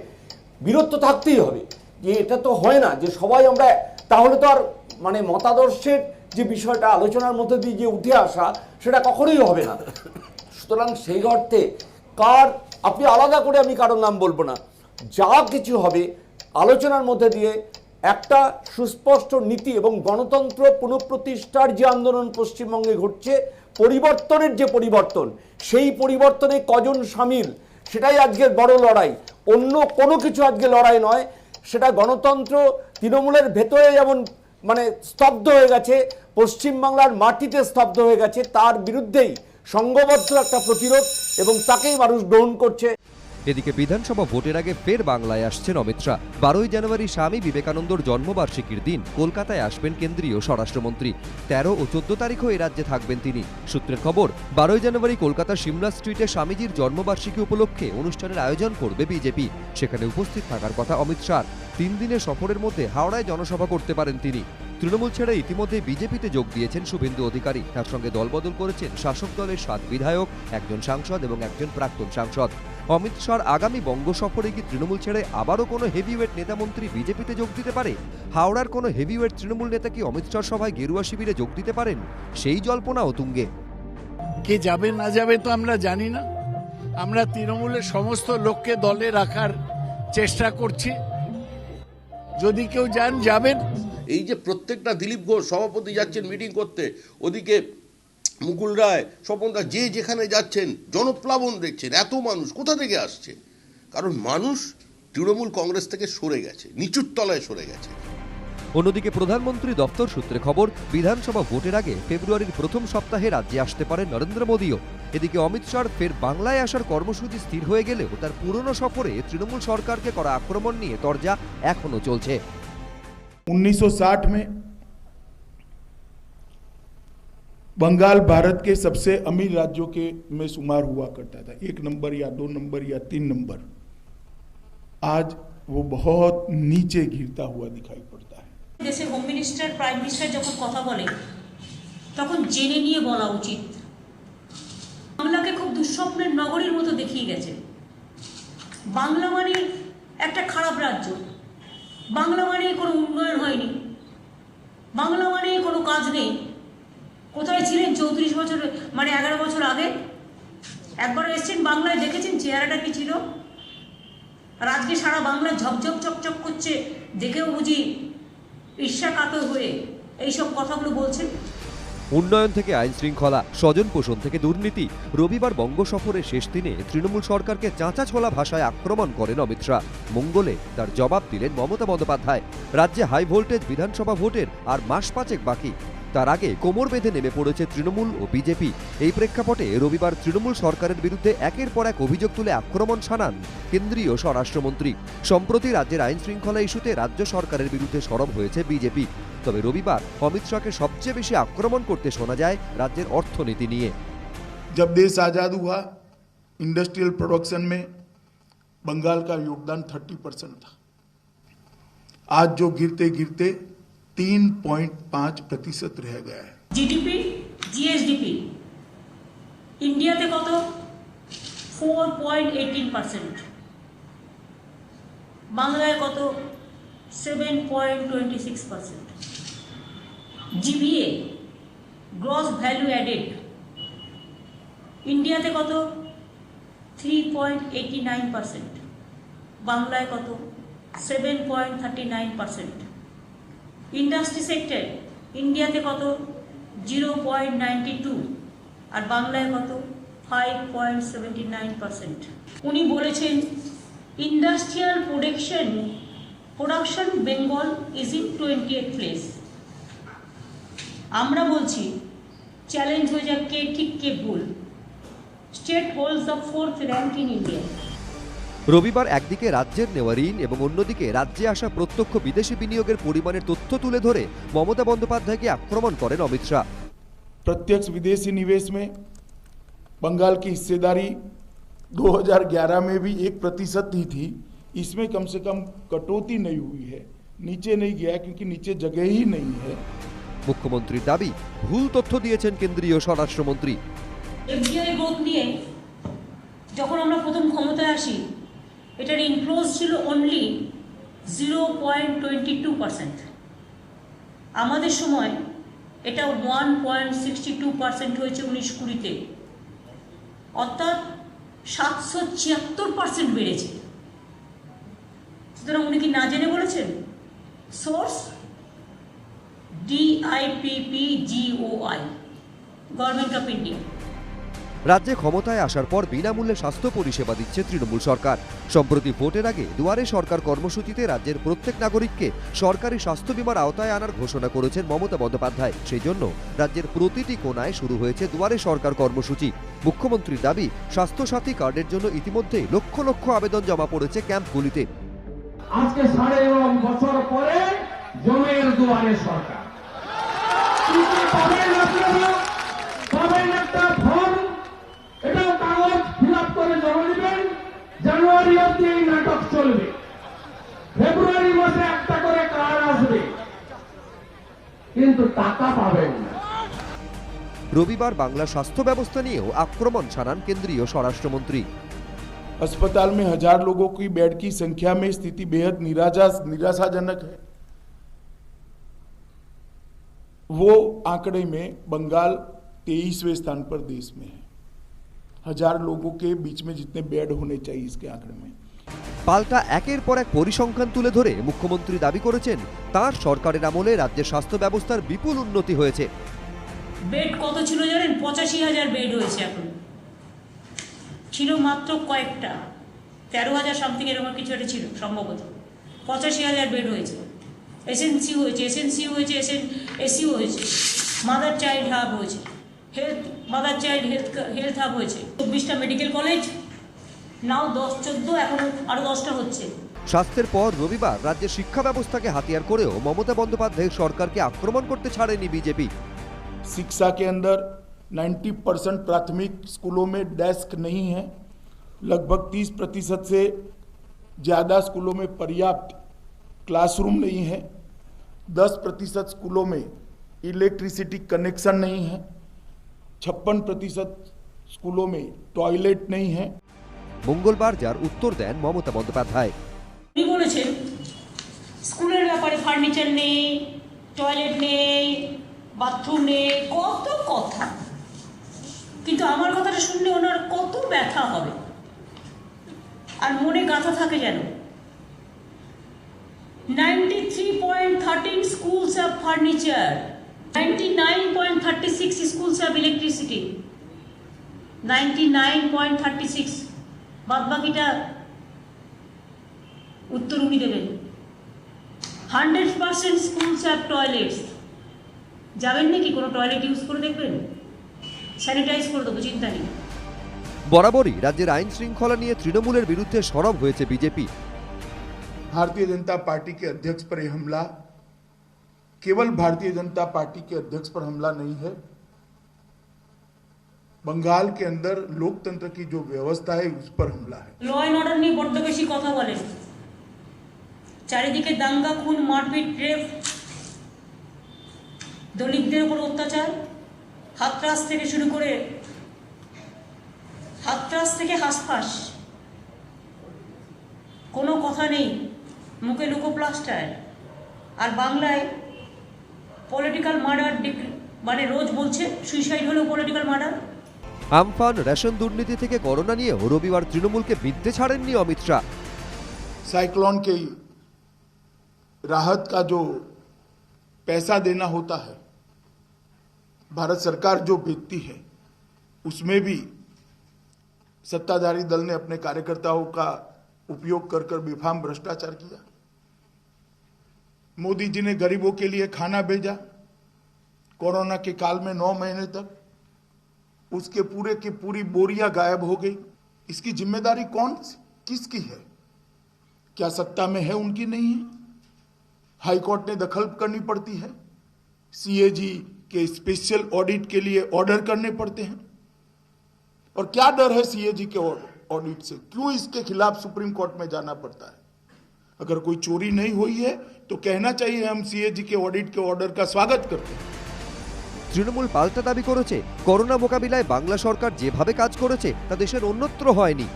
বিরোধ তো থাকতেই হবে, যে এটা তো হয় না যে সবাই আমরা, তাহলে তো আর মানে মতাদর্শের যে বিষয়টা আলোচনার মধ্যে দিয়ে যে উঠে আসা সেটা কখনোই হবে না। সুতরাং সেই অর্থে আপনি আলাদা করে আমি কারোর নাম বলবো না, যা কিছু হবে আলোচনার মধ্যে দিয়ে একটা সুস্পষ্ট নীতি এবং গণতন্ত্র পুনঃপ্রতিষ্ঠার যে আন্দোলন পশ্চিমবঙ্গে ঘটছে, পরিবর্তনের যে পরিবর্তন, সেই পরিবর্তনে কজন সামিল সেটাই আজকের বড় লড়াই। অন্য কোনো কিছু আজকে লড়াই নয়, সেটা গণতন্ত্র তৃণমূলের ভেতরে যেমন মানে স্তব্ধ হয়ে গেছে, পশ্চিমবাংলার মাটিতে স্তব্ধ হয়ে গেছে, তার বিরুদ্ধেই সংঘবদ্ধ একটা প্রতিরোধ, এবং তাকেই মানুষ গ্রহণ করছে। এদিকে বিধানসভা ভোটের আগে ফের বাংলায় আসছেন অমিত শাহ। 12ই জানুয়ারি স্বামী বিবেকানন্দর জন্মবার্ষিকীর দিন কলকাতায় আসবেন কেন্দ্রীয় স্বরাষ্ট্রমন্ত্রী। 13 ও 14 তারিখও এ রাজ্যে থাকবেন তিনি। সূত্রের খবর, 12ই জানুয়ারি কলকাতার সিমলা স্ট্রিটে স্বামীজির জন্মবার্ষিকী উপলক্ষে অনুষ্ঠানের আয়োজন করবে বিজেপি। সেখানে উপস্থিত থাকার কথা অমিত শাহ। 3 দিনের সফরের মধ্যে হাওড়ায় জনসভা করতে পারেন তিনি। তৃণমূল ছেড়ে ইতিমধ্যে বিজেপিতে যোগ দিয়েছেন শুভেন্দু অধিকারী। তার সঙ্গে দলবদল করেছেন শাসক দলের 7 বিধায়ক, একজন সাংসদ এবং একজন প্রাক্তন সাংসদ। অমিত শাহর আগামী বঙ্গ সফরে কি তৃণমূল ছেড়ে আবারও কোনো হেভিওয়েট নেতামন্ত্রী বিজেপিতে যোগ দিতে পারে? হাওড়ার কোনো হেভিওয়েট তৃণমূল নেতা কি অমিত শাহর সভায় গেরুয়া শিবিরে যোগ দিতে পারেন? সেই জল্পনাও তুঙ্গে। কে যাবে না যাবে তো আমরা জানি না। আমরা তৃণমূলের সমস্ত লোককে দলে রাখার চেষ্টা করছি, যদি কেউ যাবেন। এই যে প্রত্যেকটা দিলীপ ঘোষ সভাপতি যাচ্ছেন মিটিং করতে, ওদিকে মুকুল রায়, স্বপনদা যে যেখানে যাচ্ছেন জনপ্লাবন দেখছেন। এত মানুষ কোথা থেকে আসছে? কারণ মানুষ তৃণমূল কংগ্রেস থেকে সরে গেছে, নিচুর তলায় সরে গেছে। অন্যদিকে প্রধানমন্ত্রী দপ্তর সূত্রে খবর, বিধানসভা ভোটের আগে ফেব্রুয়ারির প্রথম সপ্তাহে রাজ্যে আসতে পারেন নরেন্দ্র মোদীও। এদিকে অমিত শাহর ফের বাংলায় আসার কর্মসূচি স্থির হয়ে গেলেও তার পুরনো সফরে তৃণমূল সরকারকে করা আক্রমণ নিয়ে তরজা এখনো চলছে। 1960 में बंगाल भारत के सबसे अमीर राज्यों के में शुमार हुआ करता था, 1 नंबर या 2 नंबर या 3 नंबर। आज वो बहुत नीचे गिरता हुआ दिखाई पड़ता है। দেশের হোম মিনিস্টার, প্রাইম মিনিস্টার যখন কথা বলে, তখন জেনে নিয়ে বলা উচিত। বাংলাকে খুব দুঃস্বপ্নের নগরীর মতো দেখিয়ে গেছে। বাংলা মানে একটা খারাপ রাজ্য, বাংলা মানে কোনো উন্নয়ন হয়নি, বাংলা মানে কোনো কাজ নেই। কোথায় ছিলেন 34 বছর মানে 11 বছর আগে? একবার এসেছেন বাংলায়, দেখেছেন চেহারাটা কি ছিল? আর আজকে সারা বাংলা ঝকঝক চকচক করছে, দেখেও বুঝি ঈর্ষা কাতর হয়ে এইসব কথাগুলো বলছেন। উন্নয়ন থেকে আইন শৃঙ্খলা, স্বজন পোষণ থেকে দুর্নীতি, রবিবার বঙ্গ সফরের শেষ দিনে তৃণমূল সরকারকে চাঁচা ছোলা ভাষায় আক্রমণ করেন অমিত শাহ। মঙ্গলে তার জবাব দিলেন মমতা বন্দ্যোপাধ্যায়। রাজ্যে হাই ভোল্টেজ বিধানসভা ভোটের আর মাস 5 বাকি, তার আগে কোমর বেঁধে নেমে পড়েছে তৃণমূল ও বিজেপি। এই প্রেক্ষাপটে রবিবার তৃণমূল সরকারের বিরুদ্ধে একের পর এক অভিযোগ তুলে আক্রমণ শানান কেন্দ্রীয় স্বরাষ্ট্রমন্ত্রী। সম্প্রতি রাজ্যের আইন শৃঙ্খলা ইস্যুতে রাজ্য সরকারের বিরুদ্ধে সরব হয়েছে বিজেপি। তবে রবিবার অমিত শাহকে সবচেয়ে বেশি আক্রমণ করতে শোনা যায় রাজ্যের অর্থনীতি নিয়ে। जब देश आज़ाद हुआ, इंडस्ट्रियल प्रोडक्शन में बंगाल का योगदान 30% था। आज जो गिरते गिरते 3.5% रह गया है। जीडीपी, जीएसडीपी इंडियाते कत 4.18%, बांग्लाय कत 7.26%, जीबीए ग्रॉस वैल्यू एडेड इंडियाते कत 3.89%, बांग्लाय कत 7.39%, इंडस्ट्री सेक्टर इंडियाते कत 0.92 और बांग्लाय कत 5.79%। उनी बोलेছেন industrial production Bengal is in 28th place. আমরা বলছি চ্যালেঞ্জ হয়ে যাক কে ঠিক কে ভুল। State holds the 4th rank in India. রবিবার একদিকে রাজ্যের নেওয়া ঋণ এবং অন্যদিকে রাজ্যে আসা প্রত্যক্ষ বিদেশি বিনিয়োগের পরিমাণের তথ্য তুলে ধরে মমতা বন্দ্যোপাধ্যায়কে আক্রমণ করেন অমিত শাহ। प्रत्यक्ष विदेशी निवेश में बंगाल की हिस्सेदारी 2011 में भी 1% ही थी। इसमें कम से कम कटौती नहीं हुई है, नीचे नहीं गया क्योंकि नीचे जगह ही नहीं है। মুখ্যমন্ত্রীর দাবি ভুল তথ্য দিয়েছেন কেন্দ্রীয় স্বরাষ্ট্রমন্ত্রী। এফডিআই গ্রোথ নিয়ে যখন আমরা প্রথম ক্ষমতায় আসি, এটার ইনফ্লোজ ছিল অনলি 0.22%। আমাদের সময় এটা 1.62% হয়েছে 19-20-তে, অর্থাৎ 776% বেড়েছে। সুতরাং উনি কি না জেনে বলেছেন? Source DIPPGOI, government of India. রাজ্যে ক্ষমতায় আসার পর বিনামূল্যে স্বাস্থ্য পরিষেবা দিচ্ছে তৃণমূল সরকার। সম্প্রতি ভোটের আগে দুয়ারে সরকার কর্মসূচিতে রাজ্যের প্রত্যেক নাগরিককে সরকারি স্বাস্থ্য বীমার আওতায় আনার ঘোষণা করেছেন মমতা বন্দ্যোপাধ্যায়। সেই জন্য রাজ্যের প্রতিটি কোণায় শুরু হয়েছে দুয়ারে সরকার কর্মসূচি। মুখ্যমন্ত্রীর দাবি স্বাস্থ্যসাথী কার্ডের জন্য ইতিমধ্যে লক্ষ লক্ষ আবেদন জমা পড়েছে ক্যাম্পগুলিতে। আজকে 9.5 বছর পরে জমের দুয়ারে সরকার পাবেন একটা ফর্ম, এটাও কাগজ ফিল আপ করে জমা দিবেন। জানুয়ারি অব্দি এই নাটক চলবে, ফেব্রুয়ারি মাসে একটা করে কার্ড আসবে, কিন্তু টাকা পাবেন না। রবিবার বাংলা স্বাস্থ্য ব্যবস্থা নিয়েও আক্রমণ শানান কেন্দ্রীয় স্বরাষ্ট্রমন্ত্রী। अस्पताल में 1000 लोगों की बेड की संख्या में स्थिति बेहद निराशाजनक है। वो आंकड़े में बंगाल 23वें स्थान पर देश में है। 1000 लोगों के बीच में जितने बेड होने चाहिए इसके आंकड़े में। পাল্টা একের পর এক পরিসংখ্যান তুলে ধরে মুখ্যমন্ত্রী দাবি করেছেন তার সরকারের আমলে রাজ্যের স্বাস্থ্য ব্যবস্থার বিপুল উন্নতি হয়েছে। বেড কত ছিল জানেন? 85,000 বেড হয়েছে। এখন ছিল মাত্র কয়েকটা, 13,000 সামথিং এরকম কিছু একটা ছিল সম্ভবত। 85,000 বেড হয়েছে। এসএনসি হয়েছে, এসিও হয়েছে, মাদার চাইল্ড হাব হয়েছে, মাদার চাইল্ড হেলথ হাব হয়েছে, 24টা মেডিকেল কলেজ, নাও 10-14, এখন আরো 10টা হচ্ছে। স্বাস্থ্যের পর রবিবার রাজ্যের শিক্ষা ব্যবস্থাকে হাতিয়ার করেও মমতা বন্দ্যোপাধ্যায়ের সরকারকে আক্রমণ করতে ছাড়েনি বিজেপি। शिक्षा के अंदर 90% प्राथमिक स्कूलों में डेस्क नहीं है। लगभग 30% से ज़्यादा स्कूलों में पर्याप्त क्लासरूम नहीं है। 10% स्कूलों में इलेक्ट्रिसिटी कनेक्शन नहीं है, 56% स्कूलों में टॉयलेट नहीं है। মঙ্গলবার যার উত্তর দেন মমতা বন্দ্যোপাধ্যায়। উনি বলেছেন স্কুলের ব্যাপারে ফার্নিচার নেই, টয়লেট নেই, বাথরুম নেই, কত কথা, কিন্তু আমার কথাটা শুনলে ওনার কত ব্যথা হবে আর মনে গাঁথা থাকে যেন। 93.13 schools have furniture, 99.36 schools have electricity, 99.36, বাদ বাকিটা উত্তর উনি দেবেন। 100% schools have toilets, যাবেন নাকি কোনো টয়লেট ইউজ করে দেখবেন? স্যানিটাইজ করে দেবো, চিন্তা নেই। বরাবরই রাজ্যের আইন শৃঙ্খলা নিয়ে তৃণমূলের বিরুদ্ধে সরব হয়েছে বিজেপি। भारतीय जनता पार्टी के अध्यक्ष पर यह हमला केवल भारतीय जनता पार्टी के अध्यक्ष पर हमला नहीं है, बंगाल के अंदर लोकतंत्र की जो व्यवस्था है उस पर हमला है। ল অ্যান্ড অর্ডার নিয়ে বড্ড বেশি কথা বলেন, চারিদিকে দাঙ্গা, খুন, মারপিট, রেপ, দলিতদের উপর অত্যাচার, হাতরাস থেকে শুরু করে হাতরাস থেকে হাসফাস, কোনো কথা নেই, মুখে লুকো প্লাস্টার। আর বাংলায় পলিটিক্যাল মার্ডার মানে রোজ বলছে সুইসাইড হলো পলিটিক্যাল মার্ডার। আমফান, রেশন দুর্নীতি থেকে করোনা নিয়ে রবিবার তৃণমূলকে বিদ্ধে ছাড়েননি অমিত শাহ। साइक्लोन के राहत का जो पैसा देना होता है, भारत सरकार जो भेजती है, उसमें भी सत्ताधारी दल ने अपने कार्यकर्ताओं का उपयोग कर बेफाम भ्रष्टाचार किया। मोदी जी ने गरीबों के लिए खाना भेजा, कोरोना के काल में 9 महीने तक उसके पूरे की पूरी बोरियां गायब हो गई। इसकी जिम्मेदारी किसकी है? क्या सत्ता में है उनकी नहीं है? हाई कोर्ट ने दखल करनी पड़ती है, सीएजी के स्पेशल ऑडिट के लिए ऑर्डर करने पड़ते हैं। और क्या डर है सीएजी के ऑडिट से? क्यों इसके खिलाफ सुप्रीम कोर्ट में जाना पड़ता है? अगर कोई चोरी नहीं हुई है तो कहना चाहिए हम सीएजी के ऑडिट के ऑर्डर का स्वागत करते हैं। তৃণমূল পাল্টা দাবি করেছে, করোনা মোকাবিলায় বাংলা সরকার যেভাবে কাজ করেছে তা দেশের অন্যত্র হয়নি।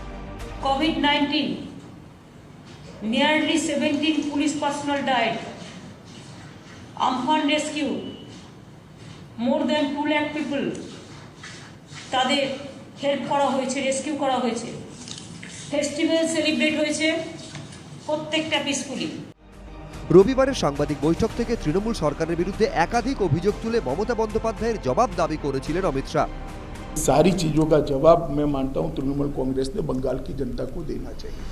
COVID-19, nearly 17 police personnel died. Amphan rescue, more than 2 lakh people, তাদের হেল্প করা হয়েছে, রেস্কিউ করা হয়েছে। ফেস্টিভ্যাল সেলিব্রেট হয়েছে প্রত্যেকটা পিসফুলি। রবিবারের সাংবাদিক বৈঠক থেকে তৃণমূল সরকারের বিরুদ্ধে একাধিক অভিযোগ তুলে মমতা বন্দ্যোপাধ্যায়ের জবাব দাবি করেছিলেন অমিত শাহ। सारी चीजों का जवाब मैं मानता हूं तृणमूल कांग्रेस ने बंगाल की जनता को देना चाहिए।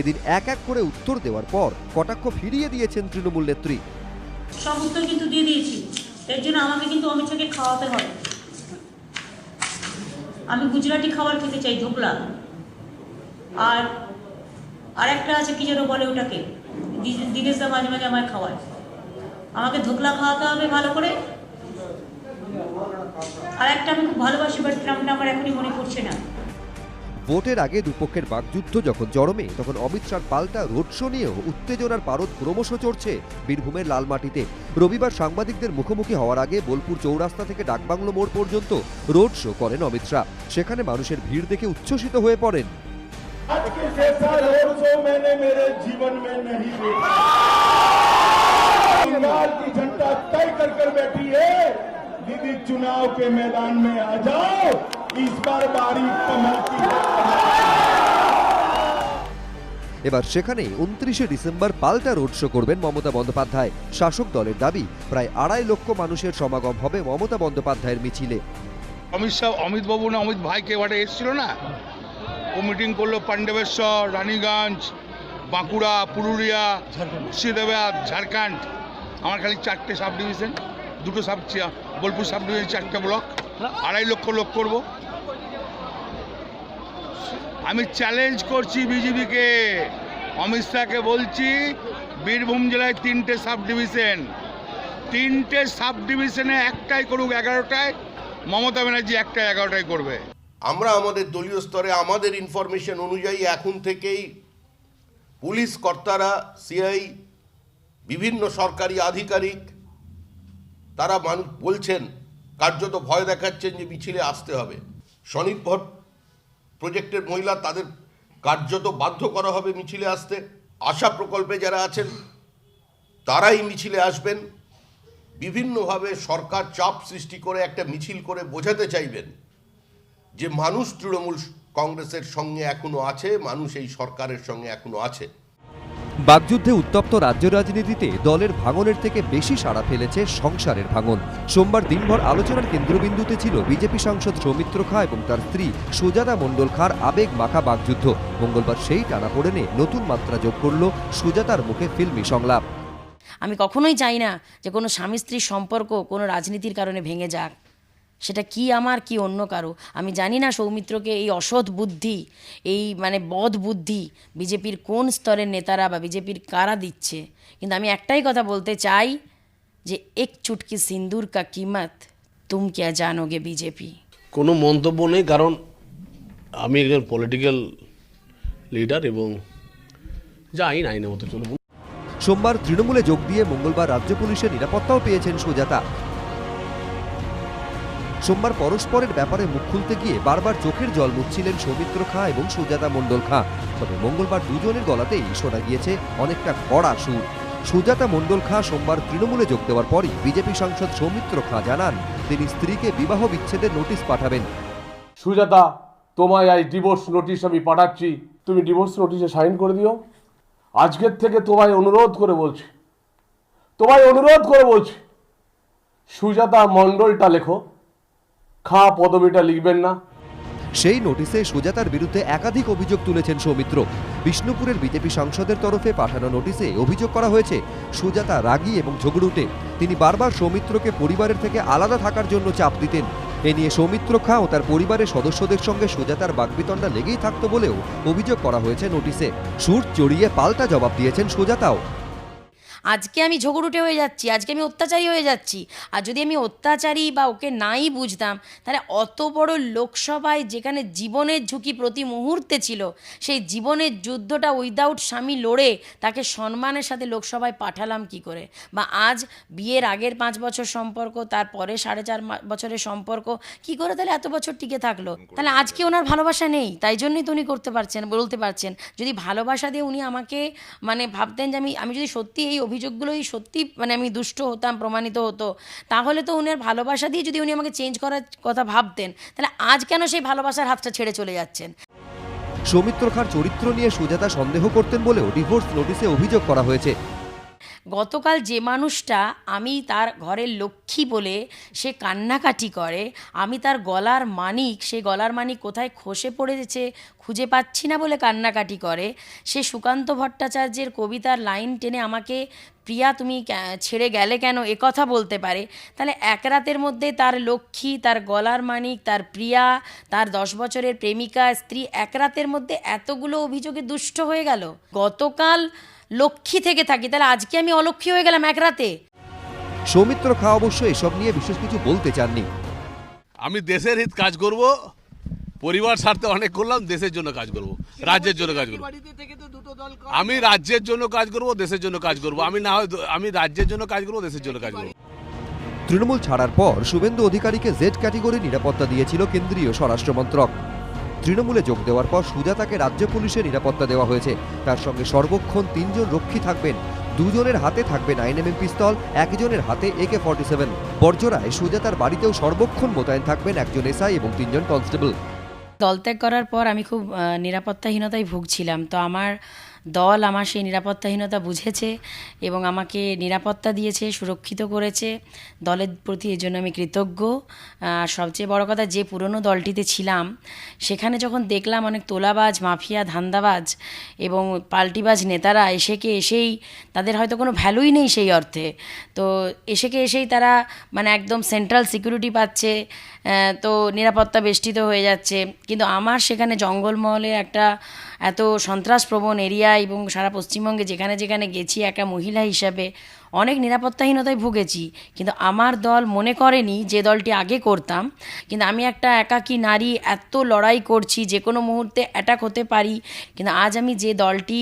এদিন এক এক করে উত্তর দেওয়ার পর কটাক্ষ ফিরিয়ে দিয়েছেন তৃণমূল নেত্রী। সব উত্তর কিন্তু দিয়ে দিয়েছি, এর জন্য আমাকে কিন্তু অমিত শাহকে খাওয়াতে হবে। আমি গুজরাটি খাবার খেতে চাই, ধোকলা। আর আরেকটা আছে কি যেন বলে ওটাকে, দিনেশ দা মাঝে মাঝে আমায় খাওয়ায়, আমাকে ধোকলা খাওয়াতে হবে ভালো করে। আর একটা আমি খুব ভালোবাসি, বাট নামটা আমার এখনই মনে পড়ছে না। ভোটের আগে দুপক্ষের বাকযুদ্ধ যখন চরমে, তখন অমিত শাহর পাল্টা রোড শো নিয়েও উত্তেজনার পারদ ক্রমশ চড়ছে বীরভূমের লালমাটিতে। রবিবার সাংবাদিকদের মুখোমুখি হওয়ার আগে বোলপুর চৌরাস্তা থেকে ডাকবাংলো মোড় পর্যন্ত রোড শো করেন অমিত শাহ। সেখানে মানুষের ভিড় দেখে উচ্ছ্বসিত হয়ে পড়েন। जीवन में नहीं देखा, बंगाल की जनता तय कर बैठी है, दीदी चुनाव के मैदान में आ जाओ, इस बार बारी कमल की। এবার সেখানে 29শে ডিসেম্বর পাল্টা রোড শো করবেন মমতা বন্দ্যোপাধ্যায়। শাসক দলের দাবি, প্রায় 2.5 লক্ষ মানুষের সমাগম হবে মমতা বন্দ্যোপাধ্যায়ের মিছিলে। অমিত শাহ, অমিত বাবু না অমিত ভাই কে এবারে এসেছিল না, ও মিটিং করলো পাণ্ডবেশ্বর, রানীগঞ্জ, বাঁকুড়া, পুরুলিয়া, মুর্শিদাবাদ, ঝাড়খণ্ড। আমার খালি 4টে sub division, 2টো Bolpur sub division, 4টে block, 2.5 লক্ষ লোক করব। আমি চ্যালেঞ্জ করছি বিজেপিকে, অমিত শাহকে বলছি, বীরভূম জেলায় 3টে সাব ডিভিশন, 3টে সাব ডিভিশনে একটাই করুক 11টায়, মমতা ব্যানার্জি একটা 11টায় করবে। আমরা আমাদের দলীয় স্তরে আমাদের ইনফরমেশন অনুযায়ী এখন থেকেই পুলিশ কর্তারা, সিআই, বিভিন্ন সরকারি আধিকারিক তারা মানুষ বলছেন, কার্যত ভয় দেখাচ্ছেন যে মিছিলে আসতে হবে। স্বনির্ভর প্রজেক্টের মহিলা, তাদের কার্যত বাধ্য করা হবে মিছিলে আসতে। আশা প্রকল্পে যারা আছেন তারাই মিছিলে আসবেন। বিভিন্নভাবে সরকার চাপ সৃষ্টি করে একটা মিছিল করে বোঝাতে চাইবেন যে মানুষ তৃণমূল কংগ্রেসের সঙ্গে এখনো আছে, মানুষ এই সরকারের সঙ্গে এখনো আছে। বাকযুদ্ধে উত্তপ্ত রাজ্য রাজনীতিতে দলের ভাঙনের থেকে বেশি সাড়া ফেলেছে সংসারের ভাঙন। সোমবার দিনভর আলোচনার কেন্দ্রবিন্দুতে ছিল বিজেপি সাংসদ সৌমিত্র খা এবং তার স্ত্রী সুজাতা মণ্ডল খাঁর আবেগ মাখা বাকযুদ্ধ। মঙ্গলবার সেই টানাপোড়েনে নতুন মাত্রা যোগ করল সুজাতার মুখে ফিল্মি সংলাপ। আমি কখনোই চাই না যে কোনো স্বামী স্ত্রীর সম্পর্ক কোনো রাজনীতির কারণে ভেঙে যাক, সেটা কি আমার কি অন্য কারো। আমি জানি না সৌমিত্রকে এই অসৎ বুদ্ধি, এই বদ বুদ্ধি বিজেপির কোন স্তরের নেতারা বা বিজেপির কারা দিচ্ছে, কিন্তু আমি একটাই কথা বলতে চাই যে এক চুটকি সিন্দুর কা কিমত তুম ক্যা জানোগে বিজেপি। কোনো মন্তব্য নেই, কারণ আমি একজন পলিটিক্যাল লিডার এবং যা আইনের মতো চলব। সোমবার তৃণমূলে যোগ দিয়ে মঙ্গলবার রাজ্য পুলিশের নিরাপত্তাও পেয়েছেন সুজাতা। সোমবার পরস্পরের ব্যাপারে মুখ খুলতে গিয়ে বারবার চোখের জল মুছছিলেন সৌমিত্র খা এবং সুজাতা মণ্ডল খা। তবে মঙ্গলবার দুজনের গলাতেই শোনা গিয়েছে অনেকটা কড়া সুর। সুজাতা মণ্ডল খা সোমবার তৃণমূলে যোগ দেওয়ার পরই বিজেপি সাংসদ সৌমিত্র খা জানান তিনি স্ত্রীকে বিবাহ বিচ্ছেদের নোটিশ পাঠাবেন। সুজাতা, তোমায় আজ ডিভোর্স নোটিশ আমি পাঠাচ্ছি, তুমি ডিভোর্স নোটিশে সাইন করে দিও। আজকের থেকে তোমায় অনুরোধ করে বলছি সুজাতা মণ্ডলটা লেখো, খা পদবিটা লিখবেন না। সেই নোটিশে সুজাতার বিরুদ্ধে একাধিক অভিযোগ তুলেছেন সৌমিত্র। বিষ্ণুপুরের বিজেপি সাংসদের তরফে পাঠানো নোটিশে অভিযোগ করা হয়েছে সুজাতা রাগী এবং ঝগড়ুটে। তিনি বারবার সৌমিত্রকে পরিবারের থেকে আলাদা থাকার জন্য চাপ দিতেন। এ নিয়ে সৌমিত্র খা ও তার পরিবারের সদস্যদের সঙ্গে সুজাতার বাকবিতণ্ডা লেগেই থাকতো বলেও অভিযোগ করা হয়েছে নোটিশে। সুর চড়িয়ে পাল্টা জবাব দিয়েছেন সুজাতাও। আজকে আমি ঝগড়ুটে হয়ে যাচ্ছি, আজকে আমি অত্যাচারী হয়ে যাচ্ছি। আর যদি আমি অত্যাচারী বা ওকে নাই বুঝতাম, তাহলে অত বড় লোকসভায় যেখানে জীবনের ঝুঁকি প্রতি মুহূর্তে ছিল, সেই জীবনের যুদ্ধটা উইদাউট স্বামী লড়ে তাকে সম্মানের সাথে লোকসভায় পাঠালাম কি করে? বা আজ বিয়ের আগের 5 বছর সম্পর্ক, তারপরে 4.5 বছরের সম্পর্ক কি করে তাহলে এত বছর টিকে থাকলো? তাহলে আজকে ওনার ভালোবাসা নেই, তাই জন্যই তো উনি বলতে পারছেন। যদি ভালোবাসা দিয়ে উনি আমাকে ভাবতেন যে আমি যদি সত্যি এই অভিযোগগুলোই সত্যি আমি দুষ্ট হতাম, প্রমাণিত হতো, তাহলে তো উনার ভালোবাসা দিয়ে যদি উনি আমাকে চেঞ্জ করার কথা ভাবতেন, তাহলে আজ কেন সেই ভালোবাসার হাতটা ছেড়ে চলে যাচ্ছেন? সৌমিত্র খাঁর চরিত্র নিয়ে সুজাতা সন্দেহ করতেন বলেও ডিভোর্স নোটিশে অভিযোগ করা হয়েছে। গতকাল যে মানুষটা আমি তার ঘরের লক্ষ্মী বলে সে কান্নাকাটি করে, আমি তার গলার মানিক, সেই গলার মানিক কোথায় খসে পড়েছে খুঁজে পাচ্ছি না বলে কান্নাকাটি করে, সে সুকান্ত ভট্টাচার্যের কবিতার লাইন টেনে আমাকে প্রিয়া তুমি ছেড়ে গেলে কেন একথা বলতে পারে, তাহলে এক রাতের মধ্যে তার লক্ষ্মী, তার গলার মানিক, তার প্রিয়া, তার 10 বছরের প্রেমিকা, স্ত্রী এক রাতের মধ্যে এতগুলো অভিযোগে দুষ্ট হয়ে গেল। গতকাল লক্ষ্মী থেকে থাকি, তাহলে আজকে আমি অলক্ষ্মী হয়ে গেলাম এক রাতে। সৌমিত্র খা অবশ্য এসব নিয়ে বিশেষ কিছু বলতে চাননি। আমি দেশের হিত কাজ করব, পরিবার স্বার্থে অনেক করলাম, দেশের জন্য কাজ করব, রাজ্যের জন্য কাজ করব। আমি রাজ্যের জন্য কাজ করব, দেশের জন্য কাজ করব। আমি রাজ্যের জন্য কাজ করব, দেশের জন্য কাজ করব। তৃণমূল ছাড়ার পর শুভেন্দু অধিকারীকে জেড ক্যাটেগরি নিরাপত্তা দিয়েছিল কেন্দ্রীয় স্বরাষ্ট্র মন্ত্রক। তৃণমূলে যোগ দেওয়ার পর সুজাতাকে রাজ্য পুলিশের নিরাপত্তা দেওয়া হয়েছে। তার সঙ্গে সর্বক্ষণ 3 জন রক্ষী থাকবেন। 2 জনের হাতে থাকবে 9mm পিস্তল, 1 জনের হাতে AK-47। বর্জরায় সুজাতার বাড়িতেও সর্বক্ষণ মোতায়েন থাকবেন 1 জন এসআই এবং 3 জন কনস্টেবল। দলত্যাগ করার পর আমি খুব নিরাপত্তাহীনতায় ভুগছিলাম, তো আমার দল আমার সেই নিরাপত্তাহীনতা বুঝেছে এবং আমাকে নিরাপত্তা দিয়েছে, সুরক্ষিত করেছে। দলের প্রতি এই জন্য আমি কৃতজ্ঞ। সবচেয়ে বড় কথা, যে পুরনো দলটিতে ছিলাম সেখানে যখন দেখলাম অনেক তোলাবাজ, মাফিয়া, ধান্দাবাজ এবং পাল্টিবাজ নেতারা এসেই তাদের হয়তো কোনো ভ্যালুই নেই সেই অর্থে, তো এসেই তারা একদম সেন্ট্রাল সিকিউরিটি পাচ্ছে, তো নিরাপত্তা বেষ্টিত হয়ে যাচ্ছে। কিন্তু আমার সেখানে জঙ্গলমহলে একটা এত সন্ত্রাসপ্রবণ এরিয়া এবং সারা পশ্চিমবঙ্গে যেখানে যেখানে গেছি একা মহিলা হিসাবে অনেক নিরাপত্তাহীনতায় ভুগেছি, কিন্তু আমার দল মনে করেনি যে দলটি আগে করতাম, কিন্তু আমি একটা একাকী নারী এত লড়াই করছি, যে কোনো মুহূর্তে অ্যাটাক হতে পারি, কিন্তু আজ আমি যে দলটি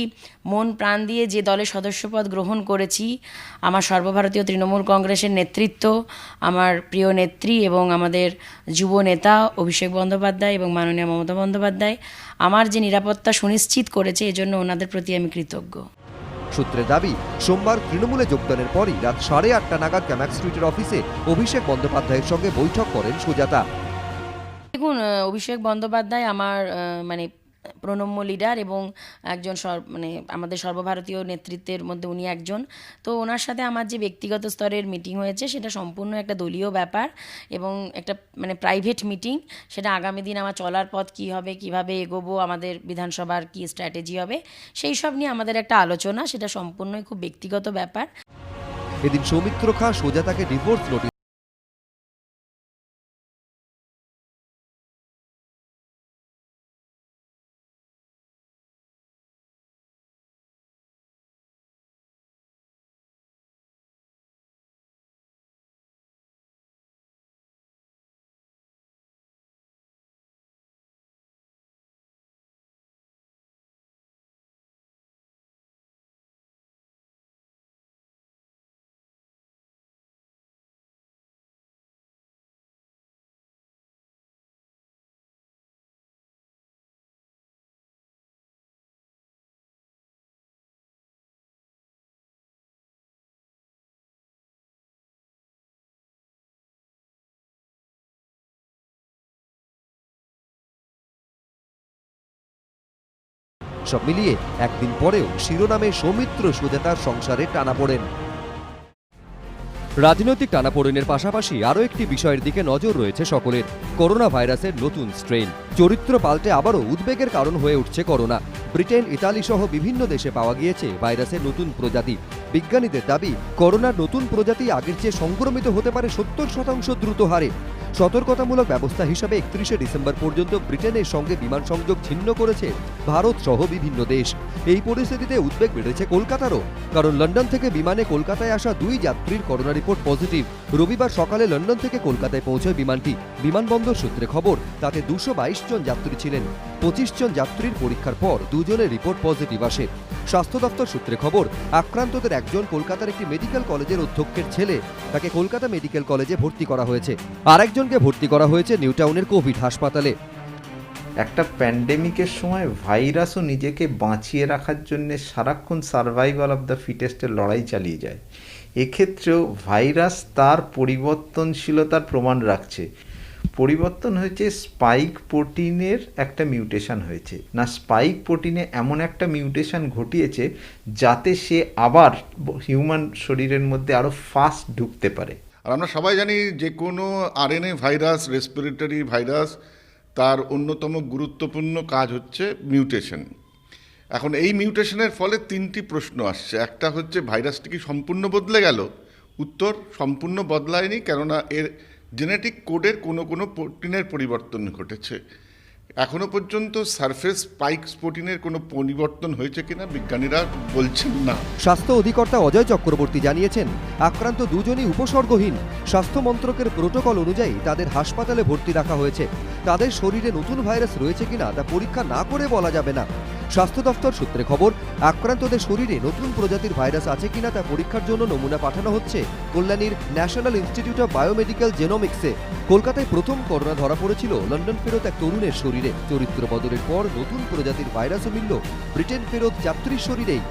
মন প্রাণ দিয়ে যে দলের সদস্যপদ গ্রহণ করেছি, আমার সর্বভারতীয় তৃণমূল কংগ্রেসের নেতৃত্ব, আমার প্রিয় নেত্রী এবং আমাদের যুব নেতা অভিষেক বন্দ্যোপাধ্যায় এবং মাননীয় মমতা বন্দ্যোপাধ্যায় আমার যে নিরাপত্তা সুনিশ্চিত করেছে, এজন্য ওনাদের প্রতি আমি কৃতজ্ঞ। সূত্রে দাবি, সোমবার তৃণমূলে যোগদানের পরই রাত 8:30 নাগাদ ক্যামাক স্ট্রিটের অফিসে অভিষেক বন্দ্যোপাধ্যায়ের সঙ্গে বৈঠক করেন সুজাতা। দেখুন, অভিষেক বন্দ্যোপাধ্যায় আমার মানে প্রণম্য লিডার এবং একজন আমাদের সর্বভারতীয় নেতৃত্বের মধ্যে উনি একজন। তো ওনার সাথে আমার যে ব্যক্তিগত স্তরের মিটিং হয়েছে সেটা সম্পূর্ণ একটা দলীয় ব্যাপার এবং একটা প্রাইভেট মিটিং। সেটা আগামী দিন আমার চলার পথ কী হবে, কিভাবে এগোবো, আমাদের বিধানসভার কী স্ট্র্যাটেজি হবে, সেই সব নিয়ে আমাদের একটা আলোচনা। সেটা সম্পূর্ণই খুব ব্যক্তিগত ব্যাপার। এদিন সৌমিত্র খাঁ সুজাতাকে ডিভোর্স নোটিশ সব মিলিয়ে একদিন পরেও শিরোনামে সৌমিত্র সুজাতার সংসারে টানাপোড়েন। রাজনৈতিক টানাপোড়েনের পাশাপাশি আরও একটি বিষয়ের দিকে নজর রয়েছে সকলের, করোনা ভাইরাসের নতুন স্ট্রেন। চরিত্র পাল্টে আবারও উদ্বেগের কারণ হয়ে উঠছে করোনা। ব্রিটেন, ইতালি সহ বিভিন্ন দেশে পাওয়া গিয়েছে ভাইরাসের নতুন প্রজাতি। বিজ্ঞানীদের দাবি, করোনার নতুন প্রজাতি আগের চেয়ে সংক্রমিত হতে পারে 70% দ্রুত হারে। সতর্কতামূলক ব্যবস্থা হিসাবে 31শে ডিসেম্বর পর্যন্ত ব্রিটেনের সঙ্গে বিমান সংযোগ ছিন্ন করেছে ভারত সহ বিভিন্ন দেশ। এই পরিস্থিতিতে উদ্বেগ বেড়েছে কলকাতারও, কারণ লন্ডন থেকে বিমানে কলকাতায় আসা 2 যাত্রীর করোনা রিপোর্ট পজিটিভ। রবিবার সকালে লন্ডন থেকে কলকাতায় পৌঁছয় বিমানটি। বিমানবন্দর সূত্রে খবর, তাতে 222 জন যাত্রী ছিলেন। 25 জন যাত্রীর পরীক্ষার পর 2 জনের রিপোর্ট পজিটিভ আসে। স্বাস্থ্য দপ্তর সূত্রে খবর, আক্রান্তদের একজন কলকাতার একটি মেডিকেল কলেজের অধ্যক্ষের ছেলে। তাকে কলকাতা মেডিকেল কলেজে ভর্তি করা হয়েছে। আরেকজনকে ভর্তি করা হয়েছে নিউটাউনের কোভিড হাসপাতালে। একটা প্যান্ডেমিকের সময় ভাইরাসও নিজেকে বাঁচিয়ে রাখার জন্য সারাক্ষণ সার্ভাইভাল অফ দ্য ফিটেস্টের লড়াই চালিয়ে যায়। এক্ষেত্রেও ভাইরাস তার পরিবর্তনশীলতার প্রমাণ রাখছে। পরিবর্তন হয়েছে স্পাইক প্রোটিনের একটা মিউটেশন হয়েছে, না স্পাইক প্রোটিনে এমন একটা মিউটেশন ঘটিয়েছে যাতে সে আবার হিউম্যান শরীরের মধ্যে আরও ফাস্ট ঢুকতে পারে। আর আমরা সবাই জানি যে কোনো আরএনএ ভাইরাস, রেসপিরেটরি ভাইরাস, তার অন্যতম গুরুত্বপূর্ণ কাজ হচ্ছে মিউটেশন। এখন এই মিউটেশনের ফলে 3টি প্রশ্ন আসছে। একটা হচ্ছে, ভাইরাসটি কি সম্পূর্ণ বদলে গেল? উত্তর, সম্পূর্ণ বদলায়নি, কেননা এর জেনেটিক কোডের কোনো প্রোটিনের পরিবর্তন ঘটেছে। এখনো পর্যন্ত সারফেস স্পাইক প্রোটিনের কোনো পরিবর্তন হয়েছে কিনা বিজ্ঞানীরা বলছেন না। স্বাস্থ্য অধিকর্তা অজয় চক্রবর্তী জানিয়েছেন, আক্রান্ত 2 জনই উপসর্গহীন। স্বাস্থ্য মন্ত্রকের প্রোটোকল অনুযায়ী তাদের হাসপাতালে ভর্তি রাখা হয়েছে। তাদের শরীরে নতুন ভাইরাস রয়েছে কিনা তা পরীক্ষা না করে বলা যাবে না। স্বাস্থ্য দফতর সূত্রে খবর, আক্রান্তদের শরীরে নতুন প্রজাতির ভাইরাস আছে কিনা তা পরীক্ষার জন্য নমুনা পাঠানো হচ্ছে কল্যাণীর ন্যাশনাল ইনস্টিটিউট অফ বায়োমেডিক্যাল জেনোমিক্সে। কলকাতায় প্রথম করোনা ধরা পড়েছিল লন্ডন ফেরত এক তরুণের শরীরে। চরিত্র বদলের পর নতুন প্রজাতির ভাইরাসও মিলল ব্রিটেন ফেরত যাত্রীর শরীরেই।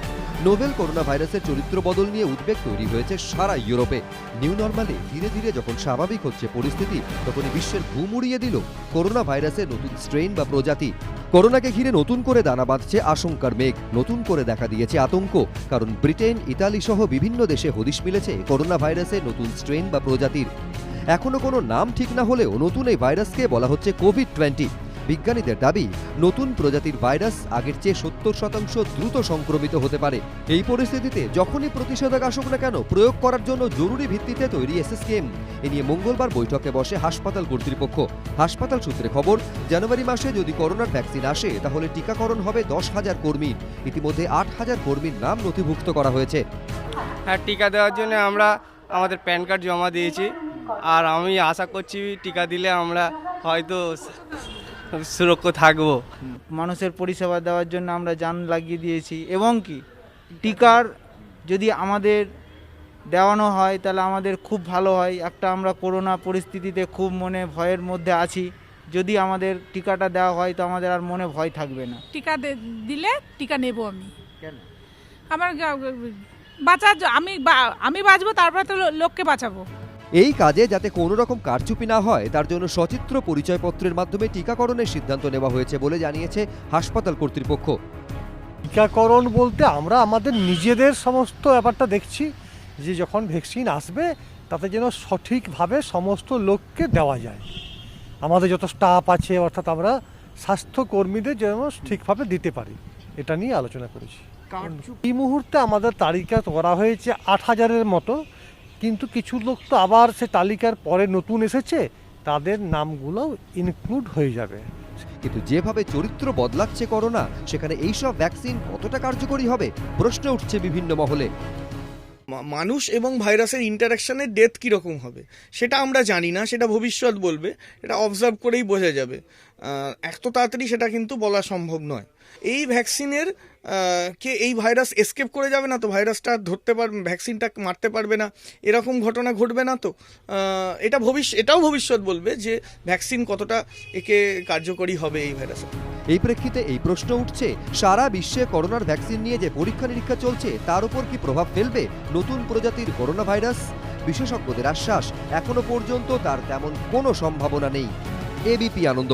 নোভেল করোনা ভাইরাসের চরিত্র বদল নিয়ে উদ্বেগ তৈরি হয়েছে সারা ইউরোপে। নিউ নর্মালে ধীরে ধীরে যখন স্বাভাবিক হচ্ছে পরিস্থিতি, তখনই বিশ্বের ঘুম উড়িয়ে দিল করোনা ভাইরাসের নতুন স্ট্রেন বা প্রজাতি। করোনাকে ঘিরে নতুন করে দানা বাঁধছে আশঙ্কার মেঘ। নতুন করে দেখা দিয়েছে আতঙ্ক, কারণ ব্রিটেন, ইতালি সহ বিভিন্ন দেশে হদিশ মিলেছে করোনা ভাইরাসের নতুন স্ট্রেন বা প্রজাতির। এখনো কোনো নাম ঠিক না হলেও নতুন এই ভাইরাসকে বলা হচ্ছে কোভিড-20। বিজ্ঞানীদের দাবি, নতুন প্রজাতির ভাইরাস আগের চেয়ে 70% দ্রুত সংক্রমিত হতে পারে। এই পরিস্থিতিতে যখনই প্রতিষেধক আসুক না কেন, প্রয়োগ করার জন্য জরুরি ভিত্তিতে তৈরি এসএসকেএম। এ নিয়ে মঙ্গলবার বৈঠকে বসে হাসপাতাল কর্তৃপক্ষ। হাসপাতাল সূত্রে খবর, জানুয়ারি মাসে যদি করোনার ভ্যাকসিন আসে, তাহলে টিকাকরণ হবে 10,000 কর্মীর। ইতিমধ্যে 8,000 কর্মীর নাম নথিভুক্ত করা হয়েছে। হ্যাঁ, টিকা দেওয়ার জন্য আমরা আমাদের প্যান কার্ড জমা দিয়েছি, আর আমি আশা করছি টিকা দিলে আমরা হয়তো সুরক্ষিত থাকবো। মানুষের পরিষেবা দেওয়ার জন্য আমরা জান লাগিয়ে দিয়েছি, এবং কি টিকার যদি আমাদের দেওয়ানো হয় তাহলে আমাদের খুব ভালো হয়। একটা আমরা করোনা পরিস্থিতিতে খুব মনে ভয়ের মধ্যে আছি, যদি আমাদের টিকাটা দেওয়া হয় তো আমাদের আর মনে ভয় থাকবে না। টিকা দিলে টিকা নেব আমি। কেন? আমার বাঁচার আমি বাঁচবো, তারপরে তো লোককে বাঁচাবো। এই কাজে যাতে কোনো রকম কারচুপি না হয় তার জন্য সচিত্র পরিচয়পত্রের মাধ্যমে টিকাকরণের সিদ্ধান্ত নেওয়া হয়েছে বলে জানিয়েছে হাসপাতাল কর্তৃপক্ষ। টিকাকরণ বলতে আমরা আমাদের নিজেদের সমস্ত ব্যাপারটা দেখছি যে যখন ভ্যাকসিন আসবে তাতে যেন সঠিকভাবে সমস্ত লোককে দেওয়া যায়। আমাদের যত স্টাফ আছে অর্থাৎ আমরা স্বাস্থ্যকর্মীদের যেন ঠিকভাবে দিতে পারি, এটা নিয়ে আলোচনা করেছি। এই মুহূর্তে আমাদের তালিকা করা হয়েছে 8,000-এর মতো, কিন্তু কিছু লোক তো আবার সে তালিকার পরে নতুন এসেছে, তাদের নামগুলো ইনক্লুড হয়ে যাবে। কিন্তু যেভাবে চরিত্র বদলাচ্ছে করোনা, সেখানে এইসব ভ্যাকসিন কতটা কার্যকরী হবে প্রশ্ন উঠছে বিভিন্ন মহলে। মানুষ এবং ভাইরাসের ইন্টারাকশনের ডেথ কীরকম হবে সেটা আমরা জানি না, সেটা ভবিষ্যৎ বলবে, এটা অবজার্ভ করেই বোঝা যাবে। এত তাড়াতাড়ি সেটা কিন্তু বলা সম্ভব নয়। এই ভ্যাকসিনের কে এই ভাইরাস এসকেপ করে যাবে না তো, ভাইরাসটা ধরতে পারবে, ভ্যাকসিনটা মারতে পারবে না, এরকম ঘটনা ঘটবে না তো। এটাও ভবিষ্যৎ বলবে যে ভ্যাকসিন কতটা একে কার্যকরী হবে এই ভাইরাসে। এই প্রেক্ষিতে এই প্রশ্ন উঠছে, সারা বিশ্বে করোনার ভ্যাকসিন নিয়ে যে পরীক্ষা নিরীক্ষা চলছে তার উপর কি প্রভাব ফেলবে নতুন প্রজাতির করোনা ভাইরাস? বিশেষজ্ঞদের আশ্বাস, এখনো পর্যন্ত তার তেমন কোনো সম্ভাবনা নেই। এবিপি আনন্দ।